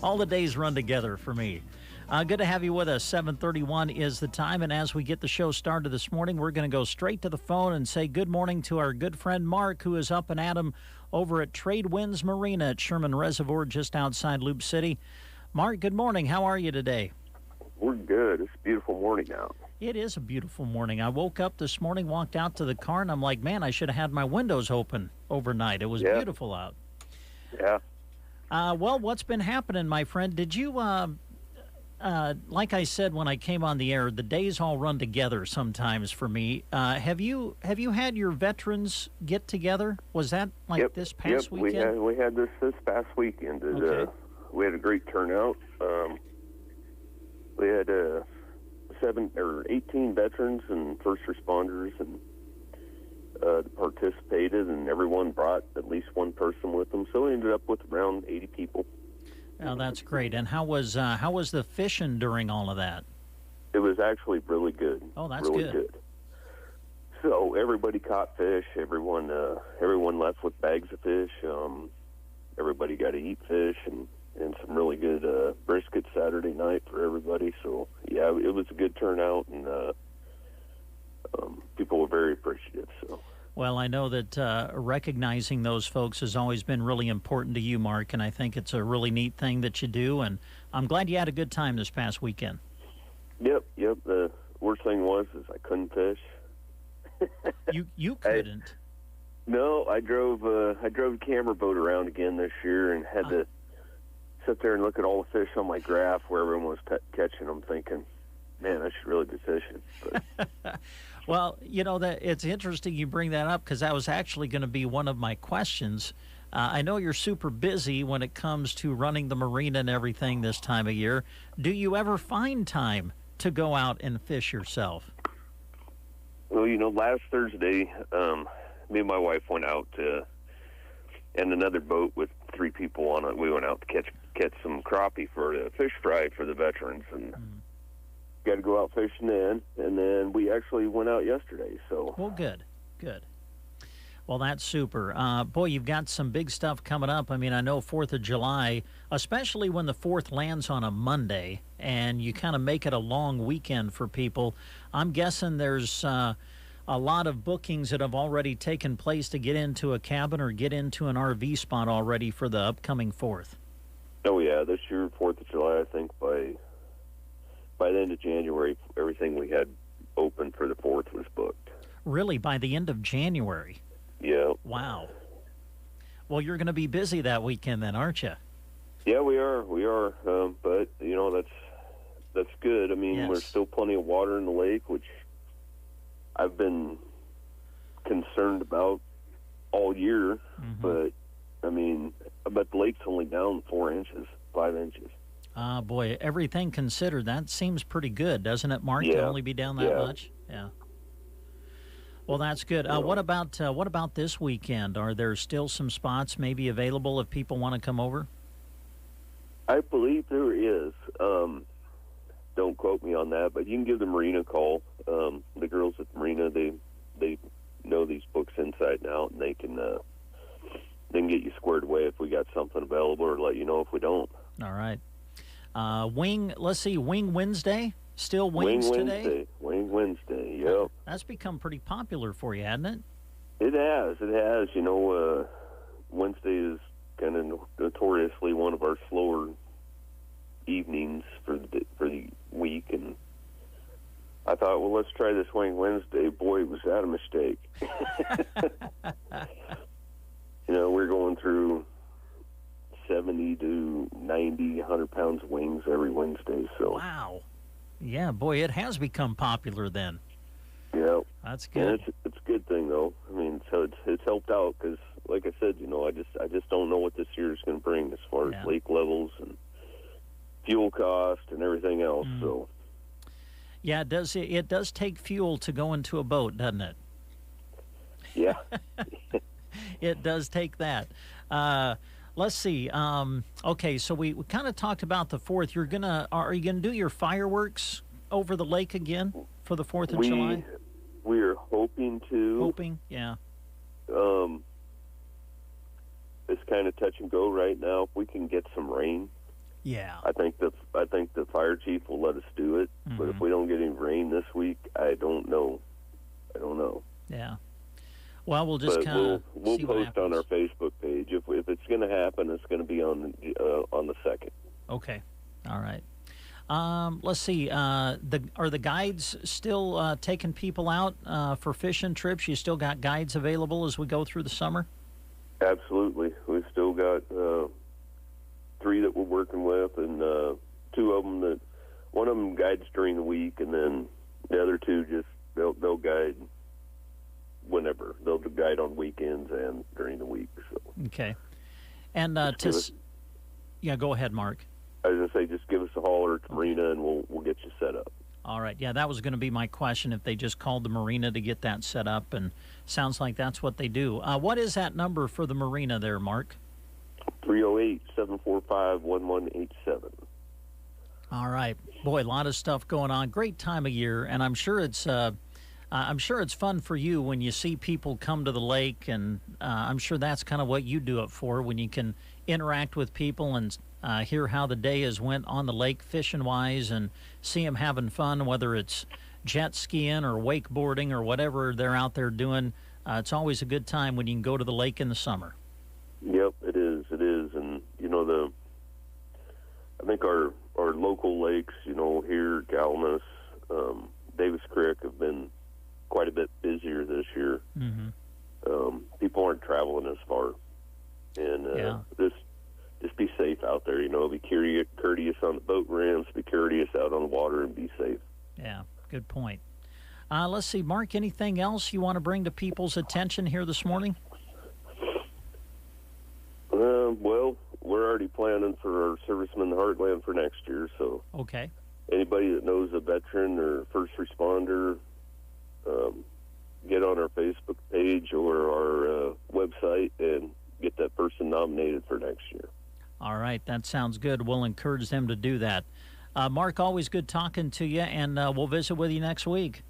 All the days run together for me. Good to have you with us. 7:31 is the time, and as we get the show started this morning, we're going to go straight to the phone and say good morning to our good friend Mark, who is up and at 'em over at Tradewinds Marina at Sherman Reservoir just outside Loop City. Mark, good morning. How are you today? We're good. It's a beautiful morning out. It is a beautiful morning. I woke up this morning, walked out to the car, and I'm like, man, I should have had my windows open overnight. It was beautiful out. Yeah. Well, what's been happening, my friend? Did you, like I said when I came on the air, the days all run together sometimes for me. Have you had your veterans get together? Was that this past weekend? We had this past weekend. Okay. We had a great turnout. We had 18 veterans and first responders and participated, and everyone brought at least one person with them. So we ended up with around 80 people. Oh, that's great. And how was the fishing during all of that? It was actually really good. Oh, that's really good. So everybody caught fish. Everyone left with bags of fish. Everybody got to eat fish and some really good brisket Saturday night for everybody. So yeah, it was a good turnout, and people were very appreciative. So. Well, I know that recognizing those folks has always been really important to you, Mark, and I think it's a really neat thing that you do, and I'm glad you had a good time this past weekend. Yep. The worst thing is I couldn't fish. You couldn't? No, I drove a camera boat around again this year and had to sit there and look at all the fish on my graph where everyone was catching them, thinking, man, I should really be fishing. But. Well, that it's interesting you bring that up, because that was actually going to be one of my questions. I know you're super busy when it comes to running the marina and everything this time of year. Do you ever find time to go out and fish yourself? Well, last Thursday, me and my wife went out and another boat with 3 people on it. We went out to catch some crappie for the fish fry for the veterans, and got to go out fishing then. And then we actually went out yesterday. So. Well, good. Well, that's super. Boy, you've got some big stuff coming up. I mean, I know 4th of July, especially when the 4th lands on a Monday, and you kind of make it a long weekend for people. I'm guessing there's a lot of bookings that have already taken place to get into a cabin or get into an RV spot already for the upcoming 4th. Oh, yeah. This year, 4th of July, I think by the end of January, everything we had open for the 4th was booked. Really? By the end of January? Yeah. Wow. Well, you're going to be busy that weekend then, aren't you? Yeah, we are. But, that's good. I mean, Yes. There's still plenty of water in the lake, which I've been concerned about all year. Mm-hmm. But, but the lake's only down 5 inches. Boy, everything considered, that seems pretty good, doesn't it, Mark, to only be down that much? Yeah. Well, that's good. What about this weekend? Are there still some spots maybe available if people want to come over? I believe there is. Don't quote me on that, but you can give the marina a call. The girls at the marina, they know these books inside and out, and they can get you squared away if we got something available, or let you know if we don't. All right. Wing Wednesday? Still wings today? Wing Wednesday, yep. That's become pretty popular for you, hasn't it? It has. Wednesday is kind of notoriously one of our slower evenings for the week, and I thought, well, let's try this Wing Wednesday. Boy, was that a mistake. We're going through 70 to 90, 100 pounds of wings every Wednesday. So. Wow. Yeah, boy, it has become popular then. Yeah. That's good. And it's a good thing, though. I mean, so it's helped out because, like I said, I just don't know what this year is going to bring as far as lake levels and fuel cost and everything else. So. Yeah, it does take fuel to go into a boat, doesn't it? Yeah. It does take that. Let's see. Okay, so we kind of talked about the 4th. Are you gonna do your fireworks over the lake again for the 4th of July? We are hoping to. Hoping, yeah. It's kind of touch and go right now. If we can get some rain, Yeah. I think the fire chief will let us do it, but if we don't get any rain this week, I don't know. Yeah. Well, we'll just kind of we'll post on our Facebook page if it's going to happen. It's going to be on the 2nd. Okay. All right. Let's see. Are the guides still taking people out for fishing trips? You still got guides available as we go through the summer? Absolutely. We've still got 3 that we're working with, and 2 of them one of them guides during the week, and then the other 2 just they'll guide whenever. They'll guide on weekends and during the week. So. Okay. And go ahead, Mark. I was going to say, just give us a holler at the marina, and we'll get you set up. All right. Yeah, that was going to be my question, if they just called the marina to get that set up, and sounds like that's what they do. What is that number for the marina there, Mark? 308-745-1187. All right. Boy, a lot of stuff going on. Great time of year, and I'm sure it's fun for you when you see people come to the lake, and I'm sure that's kind of what you do it for, when you can interact with people and hear how the day has went on the lake fishing-wise and see them having fun, whether it's jet skiing or wakeboarding or whatever they're out there doing. It's always a good time when you can go to the lake in the summer. Yep, it is. And, I think our local lakes, here, Galmus, Davis Creek have been quite a bit busier this year. Mm-hmm. People aren't traveling as far. And just be safe out there, be courteous on the boat ramps, be courteous out on the water, and be safe. Yeah, good point. Let's see, Mark, anything else you want to bring to people's attention here this morning? Well, we're already planning for our Servicemen in the Heartland for next year, so okay. Anybody that knows a veteran or first responder, get on our Facebook page or our website and get that person nominated for next year. All right, that sounds good. We'll encourage them to do that. Mark, always good talking to you, and we'll visit with you next week.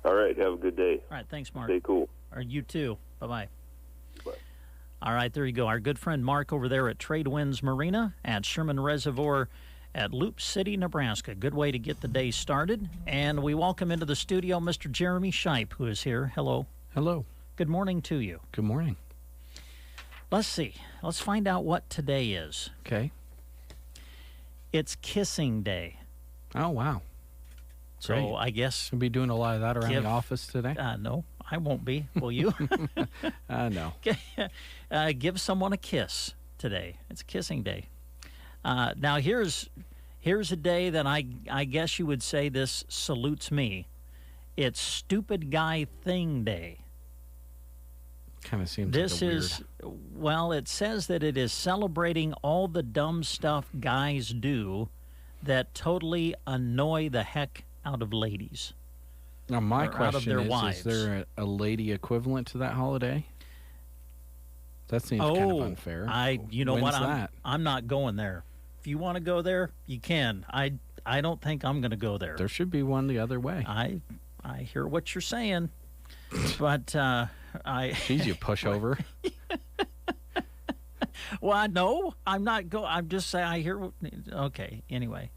All right, have a good day. All right, thanks, Mark. Stay cool. Or you too. Bye-bye. Bye. All right, there you go. Our good friend Mark over there at Tradewinds Marina at Sherman Reservoir at Loop City, Nebraska. Good way to get the day started. And we welcome into the studio Mr. Jeremy Shipe, who is here. Hello. Hello. Good morning to you. Good morning. Let's see. Let's find out what today is. Okay. It's Kissing Day. Oh, wow. So Great. I guess... You'll be doing a lot of that around the office today? No, I won't be. Will you? No. Give someone a kiss today. It's Kissing Day. Now, here's a day that I guess you would say this salutes me. It's Stupid Guy Thing Day. Kind of seems This like a is, well, it says that it is celebrating all the dumb stuff guys do that totally annoy the heck out of ladies. Now, my question wives. Is there a lady equivalent to that holiday? That seems kind of unfair. You know When's what? that? I'm not going there. If you want to go there, you can. I don't think I'm going to go there. There should be one the other way. I hear what you're saying, but Jeez, you pushover. Well, no, I'm not I'm just saying I hear. Okay, anyway,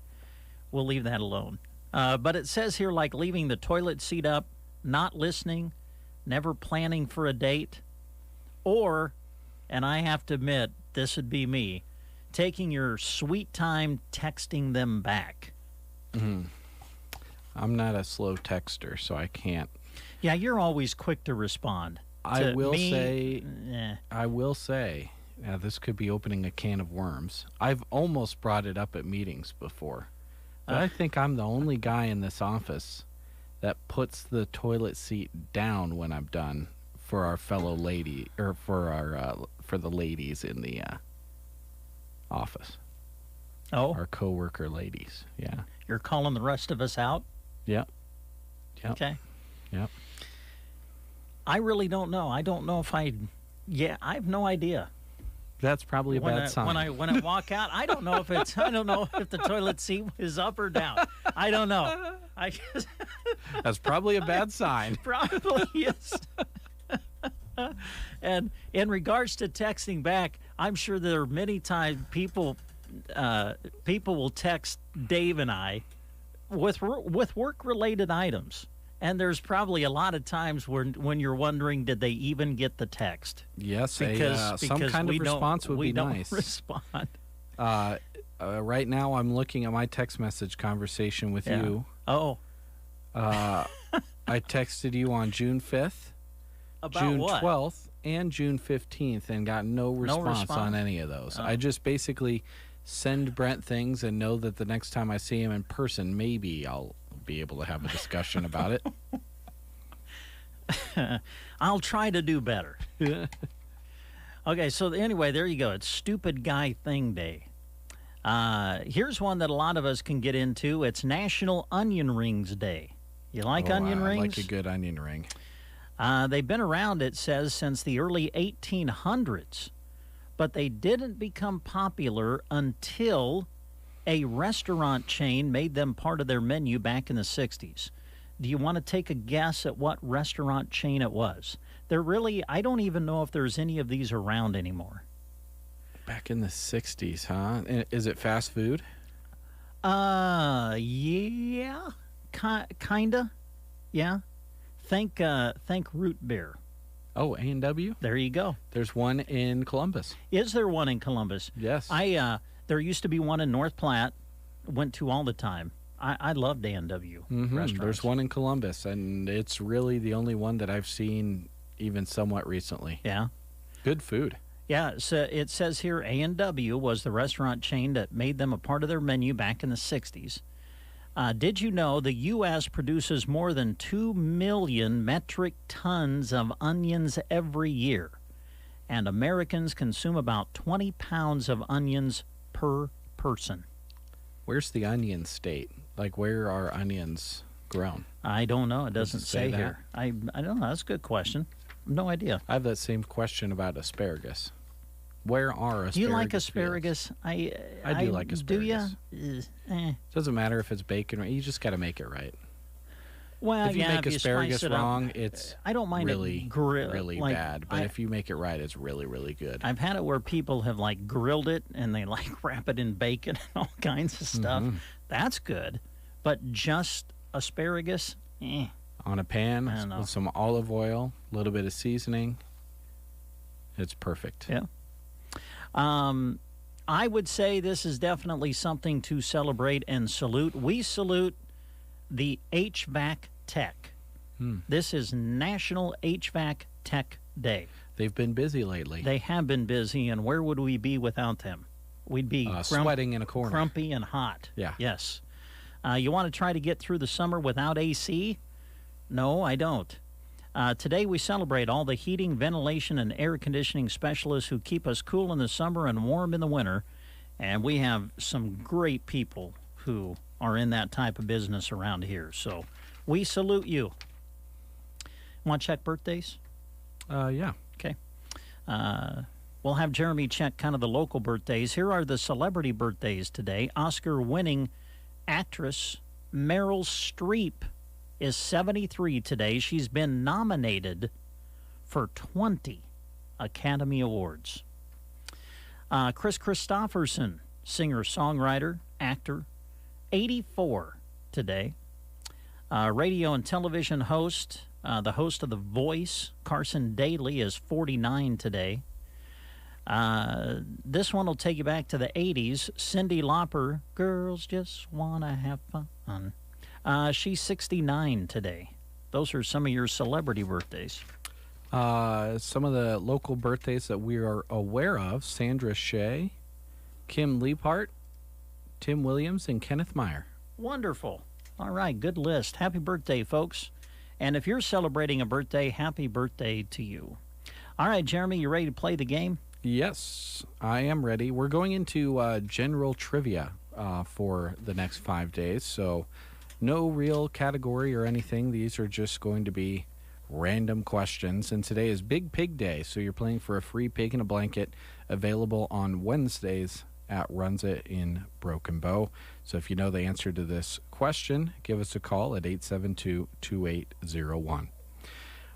we'll leave that alone. But it says here, like leaving the toilet seat up, not listening, never planning for a date, or, and I have to admit, this would be me, taking your sweet time texting them back. Mm-hmm. I'm not a slow texter, so I can't. Yeah, you're always quick to respond. I will say, now this could be opening a can of worms. I've almost brought it up at meetings before. But I think I'm the only guy in this office that puts the toilet seat down when I'm done for our fellow lady, or for the ladies in the office. Oh, our coworker ladies. Yeah, you're calling the rest of us out. Yep. Okay. Yep. I really don't know. I don't know if I have no idea. That's probably a bad sign. When I walk out, I don't know if the toilet seat is up or down. I don't know. That's probably a bad sign. Probably is. And in regards to texting back, I'm sure there are many times people, people will text Dave and I with work-related items. And there's probably a lot of times when you're wondering, did they even get the text? Yes, Because some kind of response would be nice. We don't respond. Right now, I'm looking at my text message conversation with you. Oh. I texted you on June 5th, About June what? 12th, and June 15th, and got no response on any of those. Oh. I just basically send Brent things and know that the next time I see him in person, maybe I'll be able to have a discussion about it. I'll try to do better. Okay, so anyway, there you go. It's Stupid Guy Thing Day. Here's one that a lot of us can get into. It's National Onion Rings Day. You like onion I rings? like a good onion ring. They've been around, it says, since the early 1800s, but they didn't become popular until a restaurant chain made them part of their menu back in the 60s. Do you want to take a guess at what restaurant chain it was? I don't even know if there's any of these around anymore. Back in the 60s, huh? Is it fast food? Yeah. Kinda. Yeah. Think root beer. Oh, A&W? There you go. There's one in Columbus. Is there one in Columbus? Yes. There used to be one in North Platte. Went to all the time. I loved A&W restaurants. There's one in Columbus, and it's really the only one that I've seen even somewhat recently. Yeah. Good food. Yeah, so it says here A&W was the restaurant chain that made them a part of their menu back in the 60s. Did you know the U.S. produces more than 2 million metric tons of onions every year? And Americans consume about 20 pounds of onions per person. Where's the onion state? Like, where are onions grown? I don't know. It doesn't say that? here. I don't know. That's a good question. No idea. I have that same question about asparagus. Where are asparagus? Do you like fields? asparagus? I do like asparagus. Do you? Doesn't matter if it's bacon. You just got to make it right. Well, If you make asparagus spice it up, wrong, it's I don't mind really, it really bad. But if you make it right, it's really, really good. I've had it where people have like grilled it and they like wrap it in bacon and all kinds of stuff. That's good. But just asparagus, On a pan I don't know. with some olive oil, a little bit of seasoning. It's perfect. Yeah. I would say this is definitely something to celebrate and salute. We salute the HVAC tech. This is National HVAC Tech Day. They've been busy lately. They have been busy, and where would we be without them? We'd be sweating in a corner. Grumpy and hot. Yeah. Yes. You want to try to get through the summer without AC? No, I don't. Today we celebrate all the heating, ventilation, and air conditioning specialists who keep us cool in the summer and warm in the winter. And we have some great people who are in that type of business around here. So we salute you. Want to check birthdays? Yeah. Okay. We'll have Jeremy check kind of the local birthdays. Here are the celebrity birthdays today. Oscar-winning actress Meryl Streep is 73 today. She's been nominated for 20 Academy Awards. Chris Christopherson, singer, songwriter, actor, 84 today. Radio and television host, the host of The Voice, Carson Daly, is 49 today. This one will take you back to the 80s. Cyndi Lauper, Girls Just Wanna Have Fun. She's 69 today. Those are some of your celebrity birthdays. Some of the local birthdays that we are aware of: Sandra Shea, Kim Leapart, Tim Williams, and Kenneth Meyer. Wonderful. All right, good list. Happy birthday, folks. And if you're celebrating a birthday, happy birthday to you. All right, Jeremy, you ready to play the game? Yes, I am ready. We're going into general trivia for the next 5 days, so no real category or anything. These are just going to be random questions. And today is Big Pig Day, so you're playing for a free pig in a blanket available on Wednesdays at Runs It in Broken Bow. So if you know the answer to this question, give us a call at 872-2801.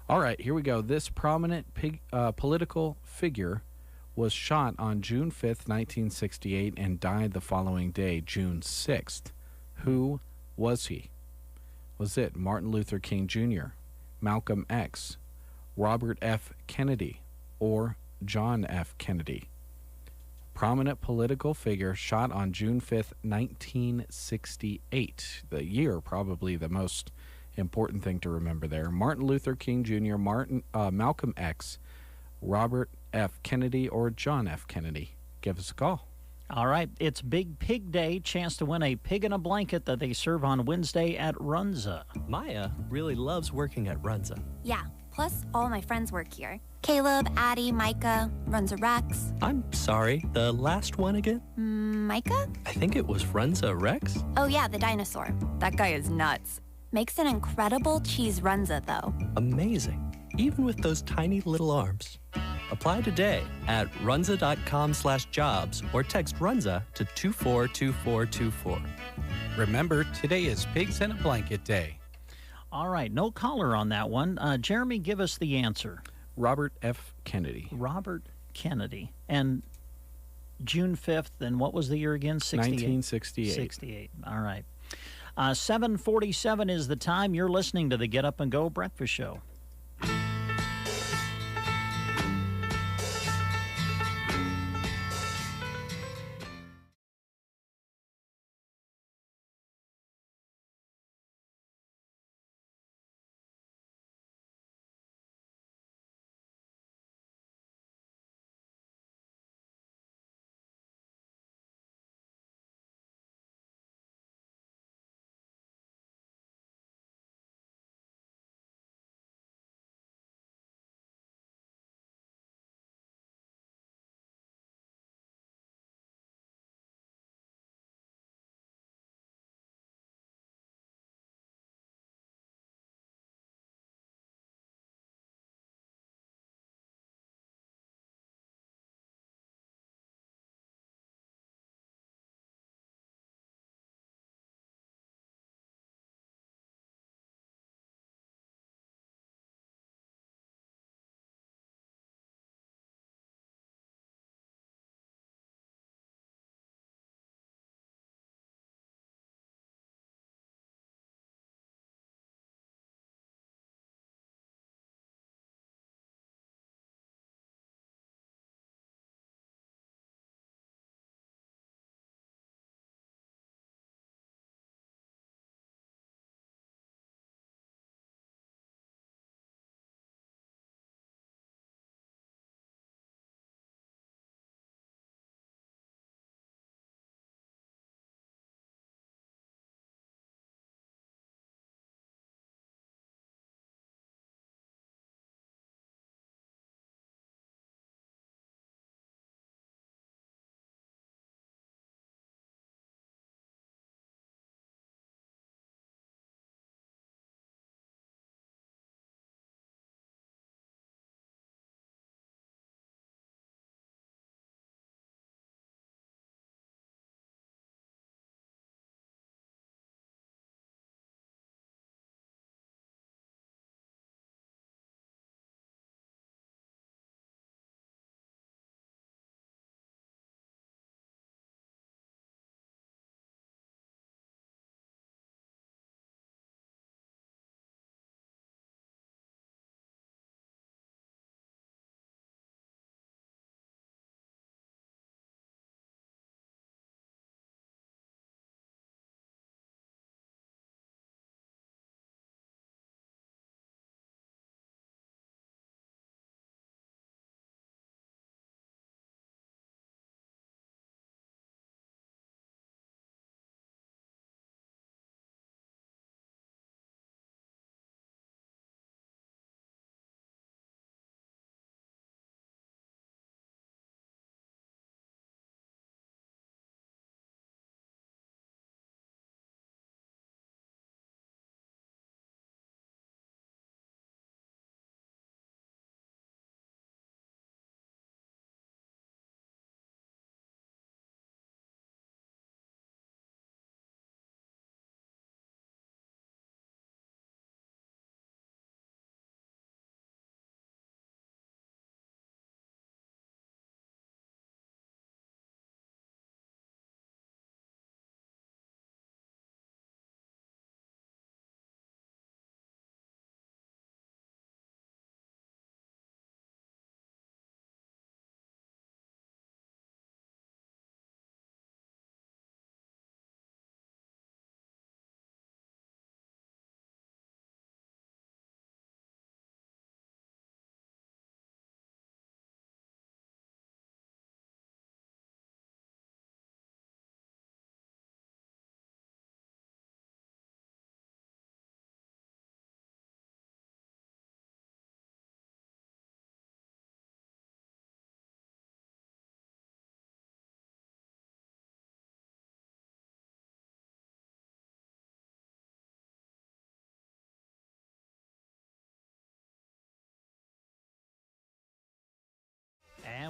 All right, here we go. This prominent political figure was shot on June 5th, 1968, and died the following day, June 6th. Who was he? Was it Martin Luther King Jr., Malcolm X, Robert F. Kennedy, or John F. Kennedy? Prominent political figure shot on June 5th, 1968. The year, probably the most important thing to remember there. Martin Luther King Jr., Malcolm X, Robert F. Kennedy, or John F. Kennedy. Give us a call. All right, it's Big Pig Day. Chance to win a pig in a blanket that they serve on Wednesday at Runza. Maya really loves working at Runza. Yeah, plus all my friends work here. Caleb, Addie, Micah, Runza Rex. I'm sorry, the last one again? Micah? I think it was Runza Rex? Oh yeah, the dinosaur. That guy is nuts. Makes an incredible cheese Runza, though. Amazing, even with those tiny little arms. Apply today at runza.com/jobs or text Runza to 242424. Remember, today is Pigs in a Blanket Day. All right, no caller on that one. Jeremy, give us the answer. Robert F. Kennedy. Robert Kennedy. And June 5th, and what was the year again? 1968. 68. All right. 7:47 is the time. You're listening to the Get Up and Go Breakfast Show.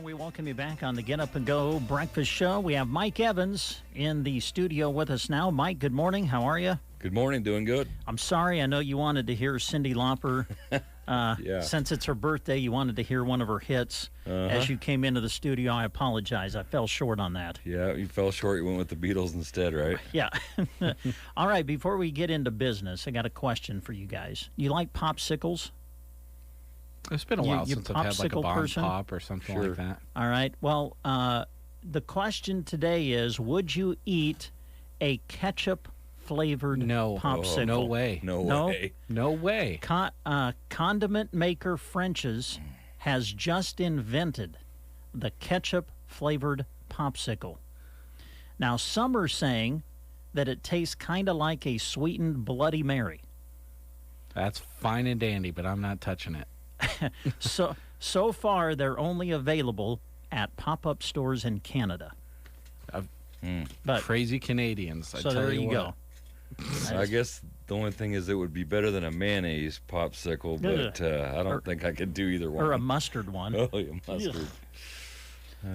We welcome you back on the Get Up and Go Breakfast Show. We have Mike Evans in the studio with us now. Mike, good morning. How are you? Good morning. Doing good. I'm sorry. I know you wanted to hear Cyndi Lauper. Yeah. Since it's her birthday, you wanted to hear one of her hits. As you came into the studio, I apologize. I fell short on that. Yeah, you fell short. You went with the Beatles instead, right? Yeah. All right. Before we get into business, I got a question for you guys. You like popsicles? It's been a You- while you since I've had like a popsicle bomb person? pop or something Sure. like that. All right. Well, the question today is, would you eat a ketchup-flavored No. popsicle? No way. No, No? way. No way. Condiment maker French's has just invented the ketchup-flavored popsicle. Now, some are saying that it tastes kind of like a sweetened Bloody Mary. That's fine and dandy, but I'm not touching it. So far, they're only available at pop-up stores in Canada. But Crazy Canadians. I so tell there you what. go. I guess the only thing is it would be better than a mayonnaise popsicle, but I don't think I could do either one. Or a mustard one. Oh, yeah, mustard.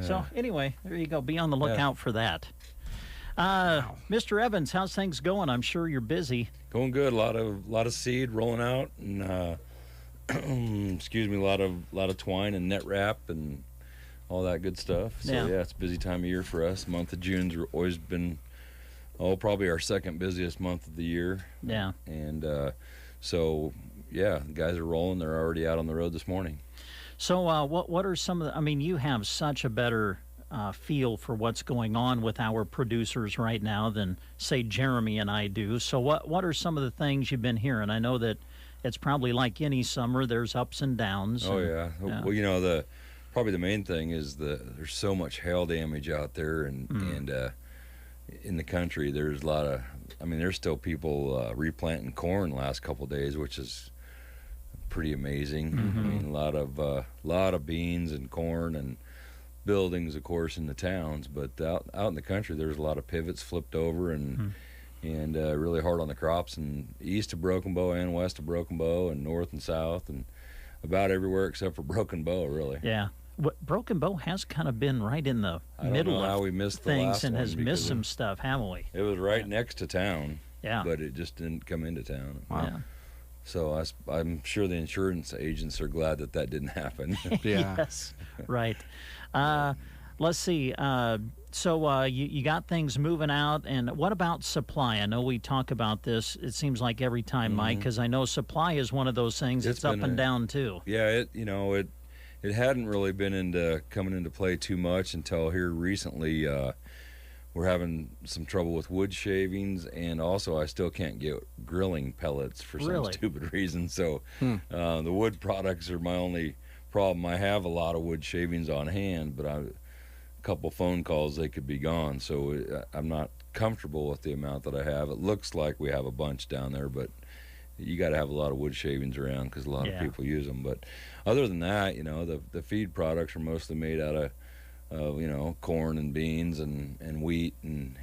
So anyway, there you go. Be on the lookout for that. Mr. Evans, how's things going? I'm sure you're busy. Going good. A lot of seed rolling out, and excuse me, a lot of twine and net wrap and all that good stuff. So Yeah. it's a busy time of year for us. Month of June's always been probably our second busiest month of the year. Yeah. And so yeah, the guys are rolling. They're already out on the road this morning. So what are some of the, I mean, you have such a better feel for what's going on with our producers right now than, say, Jeremy and I do. So what are some of the things you've been hearing? I know that it's probably like any summer, there's ups and downs. Oh, and- yeah. Well, you know, probably the main thing is there's so much hail damage out there, and in the country, there's a lot of, I mean, there's still people replanting corn the last couple of days, which is pretty amazing. I mean, a lot of beans and corn and buildings, of course, in the towns, but out in the country, there's a lot of pivots flipped over and really hard on the crops, and east of Broken Bow and west of Broken Bow and north and south and about everywhere except for Broken Bow, really. Yeah. Broken Bow has kind of been right in the I don't middle know how of we missed the things last and one has because missed some stuff, haven't we? It was right next to town, Yeah. but it just didn't come into town. Yeah. So I'm sure the insurance agents are glad that didn't happen. Yeah. Yes, right. Let's see. So you got things moving out, and what about supply? I know we talk about this. It seems like every time, Mike, because I know supply is one of those things. It's It's up been and down too. Yeah, it hadn't really been coming into play too much until here recently. We're having some trouble with wood shavings, and also I still can't get grilling pellets for some Really? stupid reason. So the wood products are my only problem. I have a lot of wood shavings on hand, but a couple phone calls, they could be gone. So I'm not comfortable with the amount that I have. It looks like we have a bunch down there, but you got to have a lot of wood shavings around because a lot of people use them. But other than that, you know, the feed products are mostly made out of you know, corn and beans and wheat and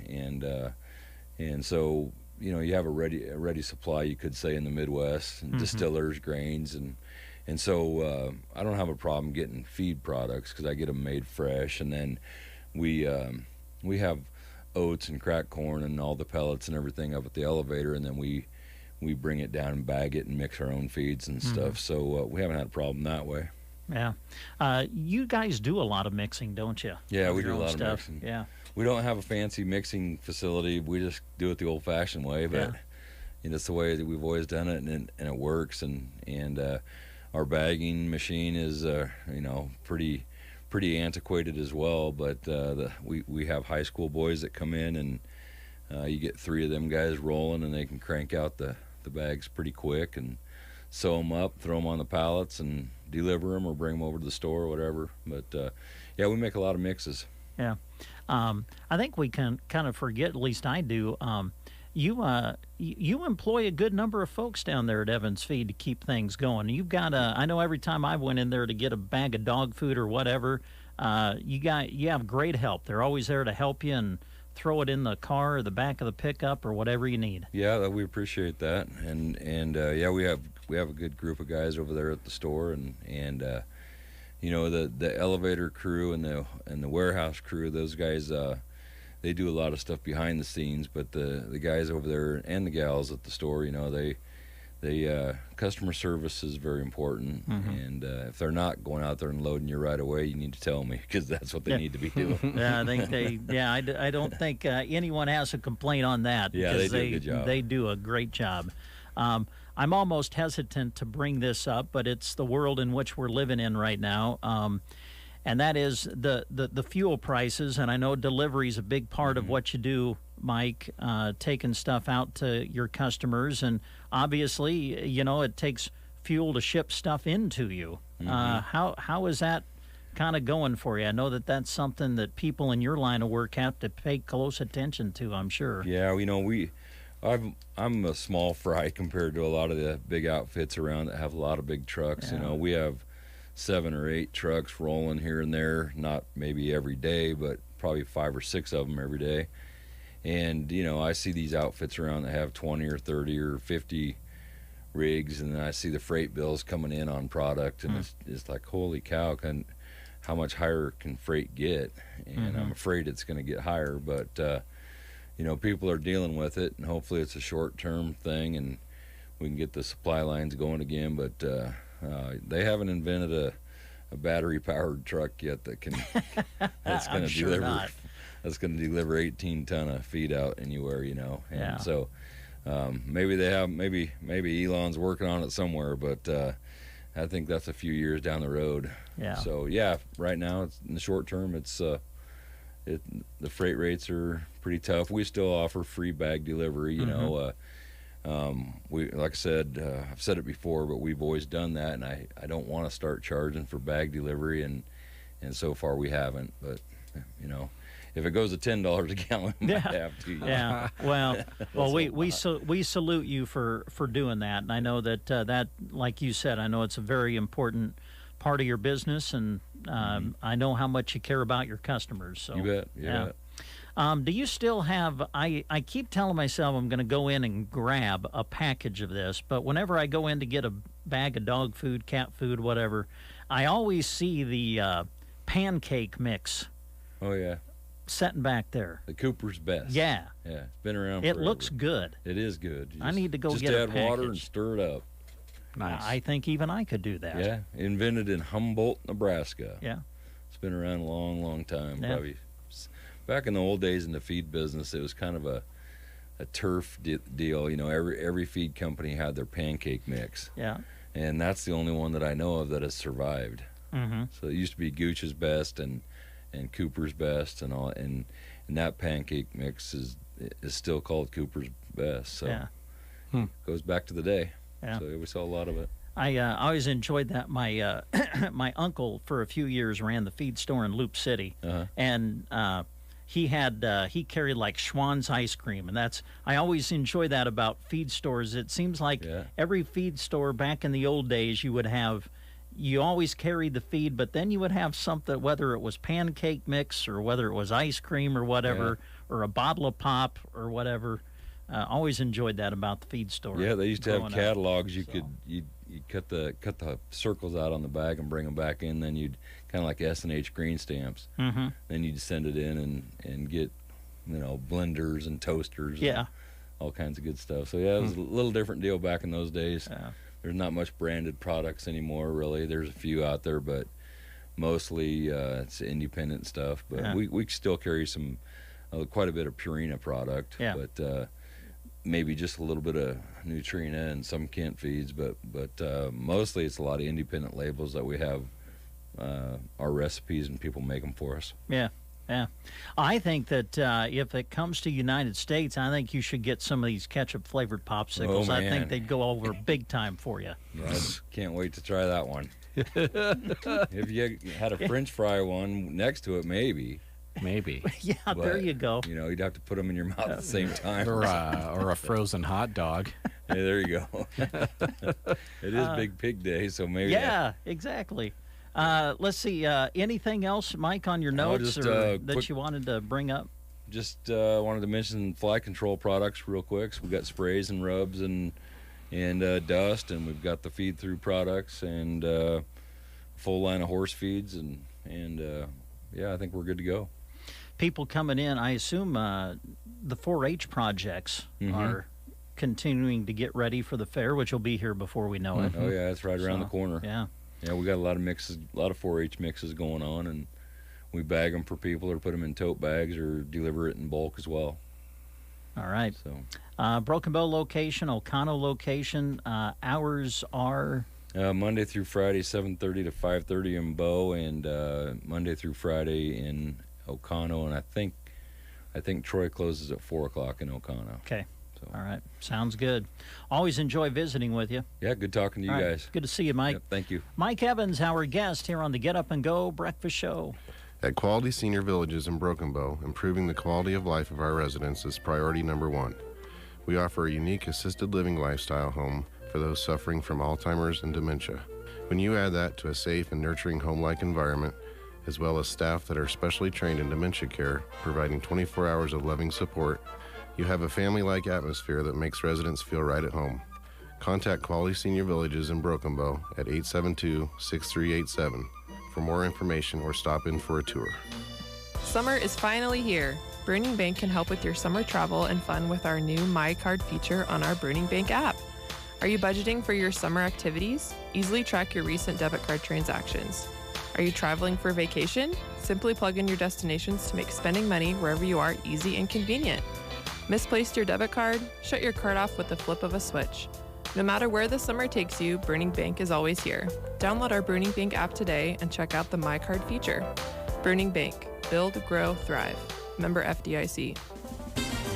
so, you know, you have a ready supply, you could say, in the Midwest, and distillers, grains, and so I don't have a problem getting feed products because I get them made fresh, and then we have oats and cracked corn and all the pellets and everything up at the elevator, and then we bring it down and bag it and mix our own feeds and stuff. So we haven't had a problem that way. Yeah. You guys do a lot of mixing, don't you? Yeah, we Your do a own lot stuff. of mixing. Yeah. We don't have a fancy mixing facility. We just do it the old-fashioned way, but you know, it's the way that we've always done it, and it works. And our bagging machine is you know, pretty antiquated as well. But we have high school boys that come in, and you get 3 of them guys rolling, and they can crank out the bags pretty quick and sew them up, throw them on the pallets, and deliver them or bring them over to the store or whatever. But yeah, we make a lot of mixes. Yeah. I think we can kind of forget, at least I do, you employ a good number of folks down there at Evans Feed to keep things going. You've got I know every time I went in there to get a bag of dog food or whatever, you have great help. They're always there to help you and throw it in the car or the back of the pickup or whatever you need. Yeah, we appreciate that, and yeah, we have a good group of guys over there at the store, and the elevator crew and the warehouse crew, those guys, they do a lot of stuff behind the scenes, but the guys over there and the gals at the store, they customer service is very important. And if they're not going out there and loading you right away, you need to tell me, because that's what they need to be doing. Yeah, I don't think anyone has a complaint on that. Yeah, they do a good job. They do a great job. I'm almost hesitant to bring this up, but it's the world in which we're living in right now. And that is the fuel prices. And I know delivery is a big part of what you do, Mike, taking stuff out to your customers. And obviously, it takes fuel to ship stuff into you. How is that kind of going for you? I know that's something that people in your line of work have to pay close attention to, I'm sure. Yeah, I'm a small fry compared to a lot of the big outfits around that have a lot of big trucks. Yeah. We have 7 or 8 trucks rolling here and there, not maybe every day, but probably 5 or 6 of them every day. And I see these outfits around that have 20 or 30 or 50 rigs, and then I see the freight bills coming in on product, and it's like, holy cow, how much higher can freight get? And I'm afraid it's going to get higher, but people are dealing with it, and hopefully it's a short-term thing and we can get the supply lines going again. But they haven't invented a battery-powered truck yet that can that's going to deliver. That's going to deliver 18 ton of feed out anywhere, And so maybe they have, maybe Elon's working on it somewhere, but I think that's a few years down the road. Yeah. So right now, it's in the short term, the freight rates are pretty tough. We still offer free bag delivery. We, like I said, I've said it before, but we've always done that, and I don't want to start charging for bag delivery, and so far we haven't. But if it goes to $10 a gallon, we might have to. Yeah. Well, we salute you for doing that, and I know that like you said, I know it's a very important part of your business, and I know how much you care about your customers. So you bet. Bet. Do you still have? I keep telling myself I'm going to go in and grab a package of this, but whenever I go in to get a bag of dog food, cat food, whatever, I always see the pancake mix. Oh yeah. Sitting back there. The Cooper's Best. Yeah. Yeah, it's been around It forever. looks good. It is good. I need to go just get a add water and package. stir it up. Nice. I think even I could do that. Yeah, invented in Humboldt, Nebraska. Yeah. It's been around a long, long time. Yeah. Probably back in the old days in the feed business, it was kind of a turf deal. Every feed company had their pancake mix. Yeah. And that's the only one that I know of that has survived. Mm-hmm. So it used to be Gooch's Best and Cooper's Best and all, and that pancake mix is still called Cooper's Best. So Yeah. it goes back to the day. Yeah. So we saw a lot of it. I always enjoyed that. My my uncle for a few years ran the feed store in Loop City, and he carried like Schwann's ice cream, and I always enjoy that about feed stores. It seems like every feed store back in the old days you always carried the feed, but then you would have something, whether it was pancake mix or whether it was ice cream or whatever, or a bottle of pop or whatever. Always enjoyed that about the feed store. Yeah, they used to have growing up. catalogs. You cut the circles out on the bag and bring them back in. Then you'd kind of like S&H green stamps. Mm-hmm. Then you'd send it in and get blenders and toasters. Yeah. And all kinds of good stuff. So yeah, it was a little different deal back in those days. Yeah. There's not much branded products anymore, really. There's a few out there, but mostly it's independent stuff. But we still carry some quite a bit of Purina product. Yeah. But maybe just a little bit of Nutrina and some Kent feeds, but mostly it's a lot of independent labels that we have our recipes and people make them for us. Yeah. I think that if it comes to United States, I think you should get some of these ketchup-flavored popsicles. Oh, I think man. they'd go over big time for you. I can't wait to try that one. If you had a French fry one next to it, maybe. Yeah, But, there you go. You'd have to put them in your mouth at the same time. Or a frozen hot dog. Hey, there you go. It is Big Pig Day, so maybe. Yeah, exactly. Let's see. Anything else, Mike, on your notes just, that quick- you wanted to bring up? Just wanted to mention fly control products real quick. So we got sprays and rubs and dust, and we've got the feed through products and full line of horse feeds, and yeah, I think we're good to go. People coming in, I assume the 4-H projects are continuing to get ready for the fair, which will be here before we know it. Oh yeah, it's right around the corner. Yeah. Yeah, we got a lot of mixes, a lot of 4-H mixes going on, and we bag them for people or put them in tote bags or deliver it in bulk as well. All right. So, Broken Bow location, Oconto location, hours are? Monday through Friday, 7:30 to 5:30 in Bow, and Monday through Friday in Oconto, and I think Troy closes at 4 o'clock in Oconto. Okay. So. All right. Sounds good. Always enjoy visiting with you. Yeah, good talking to you guys. Good to see you, Mike. Yep, thank you. Mike Evans, our guest here on the Get Up and Go Breakfast Show. At Quality Senior Villages in Broken Bow, improving the quality of life of our residents is priority number one. We offer a unique assisted living lifestyle home for those suffering from Alzheimer's and dementia. When you add that to a safe and nurturing home-like environment, as well as staff that are specially trained in dementia care, providing 24 hours of loving support, you have a family-like atmosphere that makes residents feel right at home. Contact Quality Senior Villages in Broken Bow at 872-6387 for more information or stop in for a tour. Summer is finally here. Burning Bank can help with your summer travel and fun with our new My Card feature on our Burning Bank app. Are you budgeting for your summer activities? Easily track your recent debit card transactions. Are you traveling for vacation? Simply plug in your destinations to make spending money wherever you are easy and convenient. Misplaced your debit card? Shut your card off with the flip of a switch. No matter where the summer takes you, Burning Bank is always here. Download our Burning Bank app today and check out the My Card feature. Burning Bank. Build, grow, thrive. Member FDIC.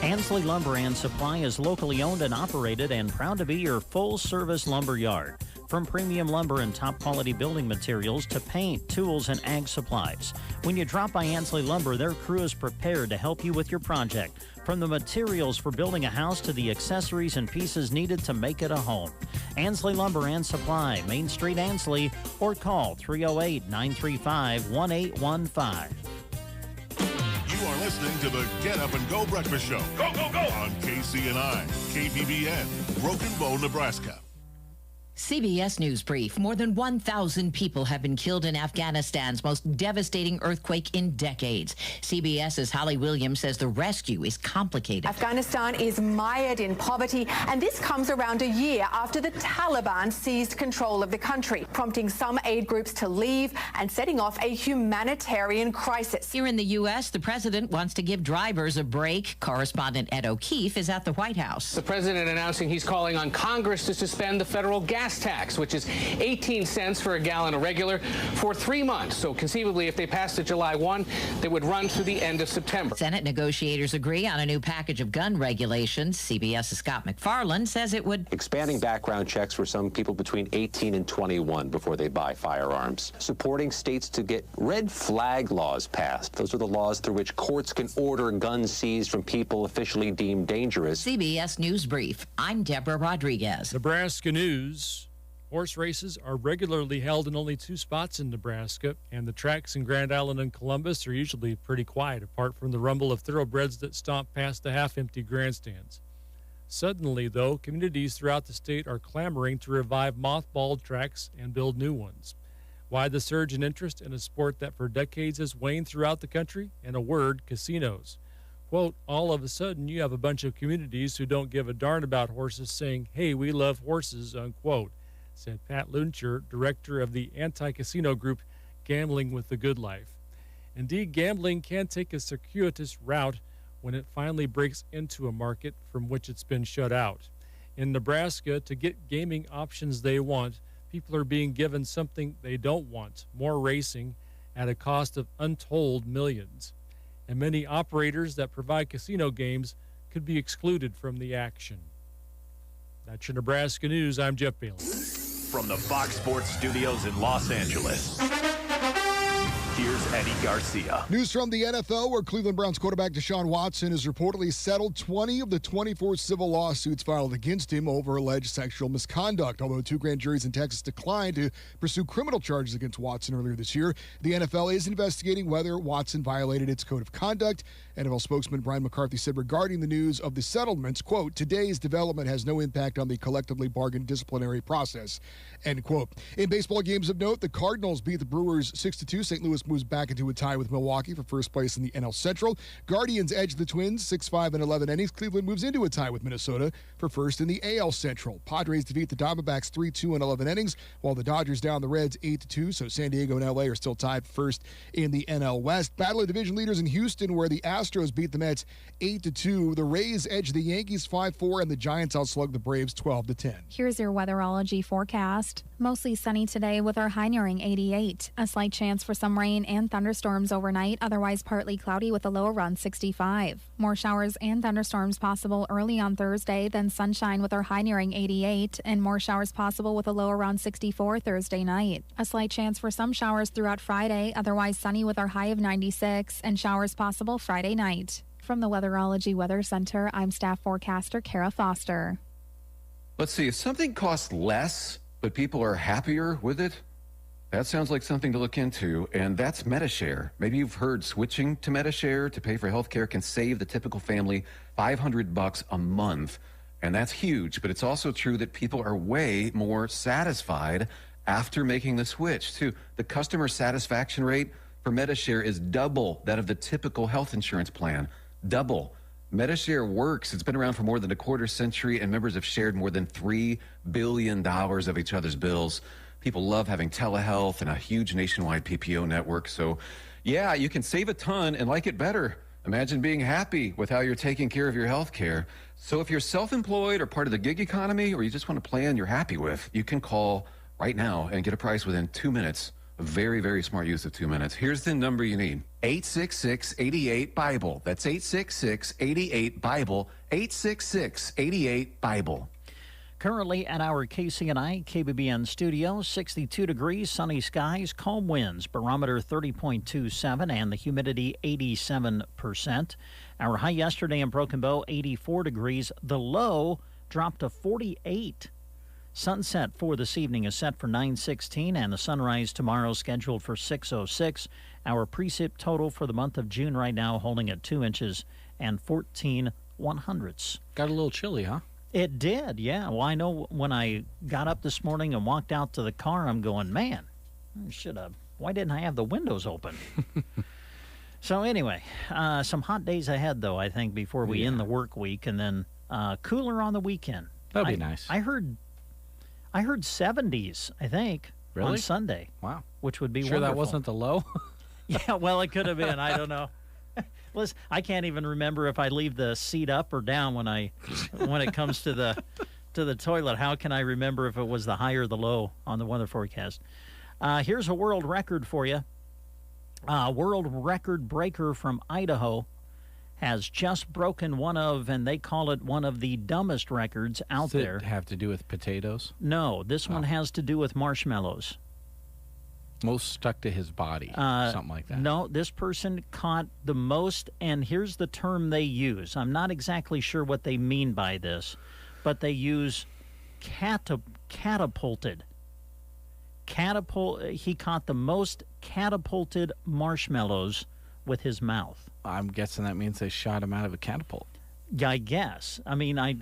Ansley Lumber and Supply is locally owned and operated and proud to be your full-service lumber yard. From premium lumber and top-quality building materials to paint, tools, and ag supplies. When you drop by Ansley Lumber, their crew is prepared to help you with your project. From the materials for building a house to the accessories and pieces needed to make it a home. Ansley Lumber and Supply, Main Street, Ansley, or call 308-935-1815. You are listening to the Get Up and Go Breakfast Show. Go, go, go! On KCNI, KPBN, Broken Bow, Nebraska. CBS News Brief. More than 1,000 people have been killed in Afghanistan's most devastating earthquake in decades. CBS's Holly Williams says the rescue is complicated. Afghanistan is mired in poverty, and this comes around a year after the Taliban seized control of the country, prompting some aid groups to leave and setting off a humanitarian crisis. Here in the U.S., the president wants to give drivers a break. Correspondent Ed O'Keefe is at the White House. The president announcing he's calling on Congress to suspend the federal gas tax, which is 18 cents for a gallon of regular, for 3 months. So conceivably, if they passed it July 1, they would run through the end of September. Senate negotiators agree on a new package of gun regulations. CBS's Scott McFarland says it would expanding background checks for some people between 18 and 21 before they buy firearms. Supporting states to get red flag laws passed. Those are the laws through which courts can order guns seized from people officially deemed dangerous. CBS News Brief. I'm Deborah Rodriguez. Nebraska News. Horse races are regularly held in only 2 spots in Nebraska, and the tracks in Grand Island and Columbus are usually pretty quiet, apart from the rumble of thoroughbreds that stomp past the half-empty grandstands. Suddenly, though, communities throughout the state are clamoring to revive mothballed tracks and build new ones. Why the surge in interest in a sport that for decades has waned throughout the country? In a word, casinos. Quote, all of a sudden you have a bunch of communities who don't give a darn about horses saying, hey, we love horses, unquote, said Pat Luncher, director of the anti-casino group Gambling with the Good Life. Indeed, gambling can take a circuitous route when it finally breaks into a market from which it's been shut out. In Nebraska, to get gaming options they want, people are being given something they don't want, more racing, at a cost of untold millions. And many operators that provide casino games could be excluded from the action. That's your Nebraska News. I'm Jeff Bailey. From the Fox Sports Studios in Los Angeles, Here's Eddie Garcia. News from the NFL, where Cleveland Browns quarterback Deshaun Watson has reportedly settled 20 of the 24 civil lawsuits filed against him over alleged sexual misconduct. Although 2 grand juries in Texas declined to pursue criminal charges against Watson earlier this year, the NFL is investigating whether Watson violated its code of conduct. NFL spokesman Brian McCarthy said regarding the news of the settlements, quote, today's development has no impact on the collectively bargained disciplinary process, end quote. In baseball games of note, the Cardinals beat the Brewers 6-2. St. Louis moves back into a tie with Milwaukee for first place in the NL Central. Guardians edge the Twins 6-5 in 11 innings. Cleveland moves into a tie with Minnesota for first in the AL Central. Padres defeat the Diamondbacks 3-2 in 11 innings, while the Dodgers down the Reds 8-2. So San Diego and LA are still tied first in the NL West. Battle of division leaders in Houston, where the Astros beat the Mets 8-2. The Rays edge the Yankees 5-4, and the Giants outslug the Braves 12-10. Here's your weatherology forecast. Mostly sunny today with our high nearing 88. A slight chance for some rain and thunderstorms overnight, otherwise partly cloudy with a low around 65. More showers and thunderstorms possible early on Thursday, then sunshine with our high nearing 88, and more showers possible with a low around 64 Thursday night. A slight chance for some showers throughout Friday, otherwise sunny with our high of 96, and showers possible Friday night. From the Weatherology Weather Center, I'm staff forecaster Kara Foster. Let's see, if something costs less, but people are happier with it, that sounds like something to look into, and that's MediShare. Maybe you've heard switching to MediShare to pay for healthcare can save the typical family $500 a month, and that's huge, but it's also true that people are way more satisfied after making the switch, too. The customer satisfaction rate for MediShare is double that of the typical health insurance plan. Double. MediShare works. It's been around for more than a quarter century, and members have shared more than $3 billion of each other's bills. People love having telehealth and a huge nationwide PPO network. So, yeah, you can save a ton and like it better. Imagine being happy with how you're taking care of your health care. So if you're self-employed or part of the gig economy, or you just want a plan you're happy with, you can call right now and get a price within 2 minutes. A very, very smart use of 2 minutes. Here's the number you need. 866-88-BIBLE. That's 866-88-BIBLE. 866-88-BIBLE. Currently at our KCNI KBBN studio, 62 degrees, sunny skies, calm winds, barometer 30.27, and the humidity 87%. Our high yesterday in Broken Bow, 84 degrees. The low dropped to 48. Sunset for this evening is set for 9:16, and the sunrise tomorrow scheduled for 6:06. Our precip total for the month of June right now holding at 2 inches and 14/100ths. Got a little chilly, huh? It did, yeah. Well, I know when I got up this morning and walked out to the car, I'm going, man, I should have. Why didn't I have the windows open? So anyway, some hot days ahead, though, I think, before we end the work week, and then cooler on the weekend. That'd be nice. I heard 70s, I think, really? on Sunday. Wow. Which would be sure wonderful. That wasn't the low? Yeah, well, it could have been. I don't know. Listen, I can't even remember if I leave the seat up or down when it comes to the toilet. How can I remember if it was the high or the low on the weather forecast? Here's a world record for you. World record breaker from Idaho has just broken one of, and they call it one of the dumbest records out there. Does it have to do with potatoes? No, this one has to do with marshmallows. Most stuck to his body, something like that. No, this person caught the most, and here's the term they use. I'm not exactly sure what they mean by this, but they use catapulted. He caught the most catapulted marshmallows with his mouth. I'm guessing that means they shot him out of a catapult. Yeah, I guess. I mean, I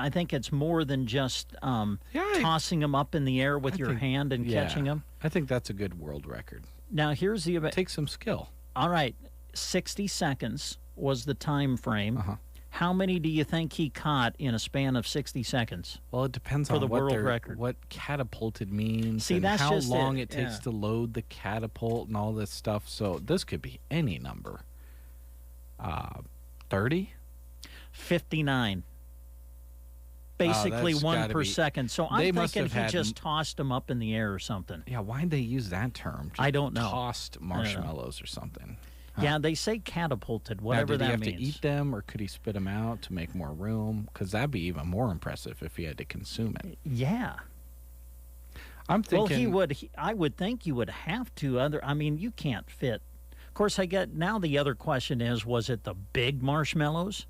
think it's more than just tossing them up in the air with your hand and catching them. I think that's a good world record. Now, here's the... Take some skill. All right. 60 seconds was the time frame. How many do you think he caught in a span of 60 seconds? Well, it depends on the world record. What catapulted means. See, and that's how just long it takes to load the catapult and all this stuff. So this could be any number. 30? 59. Basically one per second. So I'm thinking he just tossed them up in the air or something. Yeah, why'd they use that term? I don't know. Tossed marshmallows or something. Huh. Yeah, they say catapulted, whatever that means. Did he have to eat them, or could he spit them out to make more room? Because that'd be even more impressive if he had to consume it. Yeah. I'm thinking. Well, he would. I would think you would have to. I mean, you can't fit. Of course, I get now. The other question is: was it the big marshmallows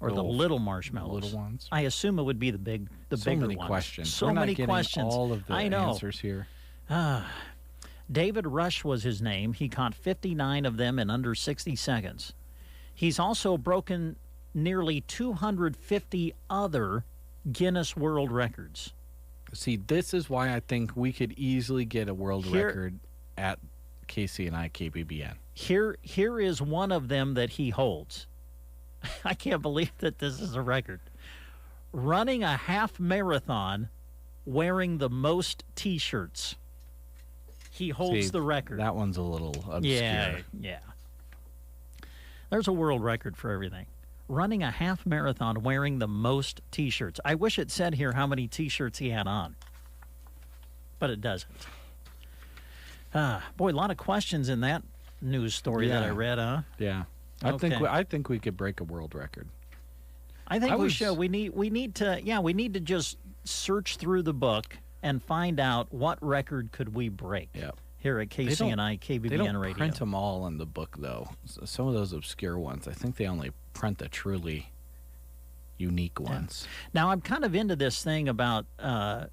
or the little marshmallows? Little ones. I assume it would be the bigger many ones. questions. So We're not many getting questions. all of the I know. answers here. David Rush was his name. He caught 59 of them in under 60 seconds. He's also broken nearly 250 other Guinness World Records. See, this is why I think we could easily get a world record at KCNI KBBN. Here is one of them that he holds. I can't believe that this is a record. Running a half marathon wearing the most T-shirts. He holds the record. That one's a little obscure. Yeah. There's a world record for everything. Running a half marathon wearing the most T-shirts. I wish it said here how many T-shirts he had on, but it doesn't. Boy, a lot of questions in that news story that I read, huh? Yeah. I think we could break a world record. I think we should. We need to just search through the book and find out what record could we break. Yep. Here at KCNI KBBN they don't Radio. print them all in the book, though. Some of those obscure ones, I think they only print the truly unique ones. Now I'm kind of into this thing about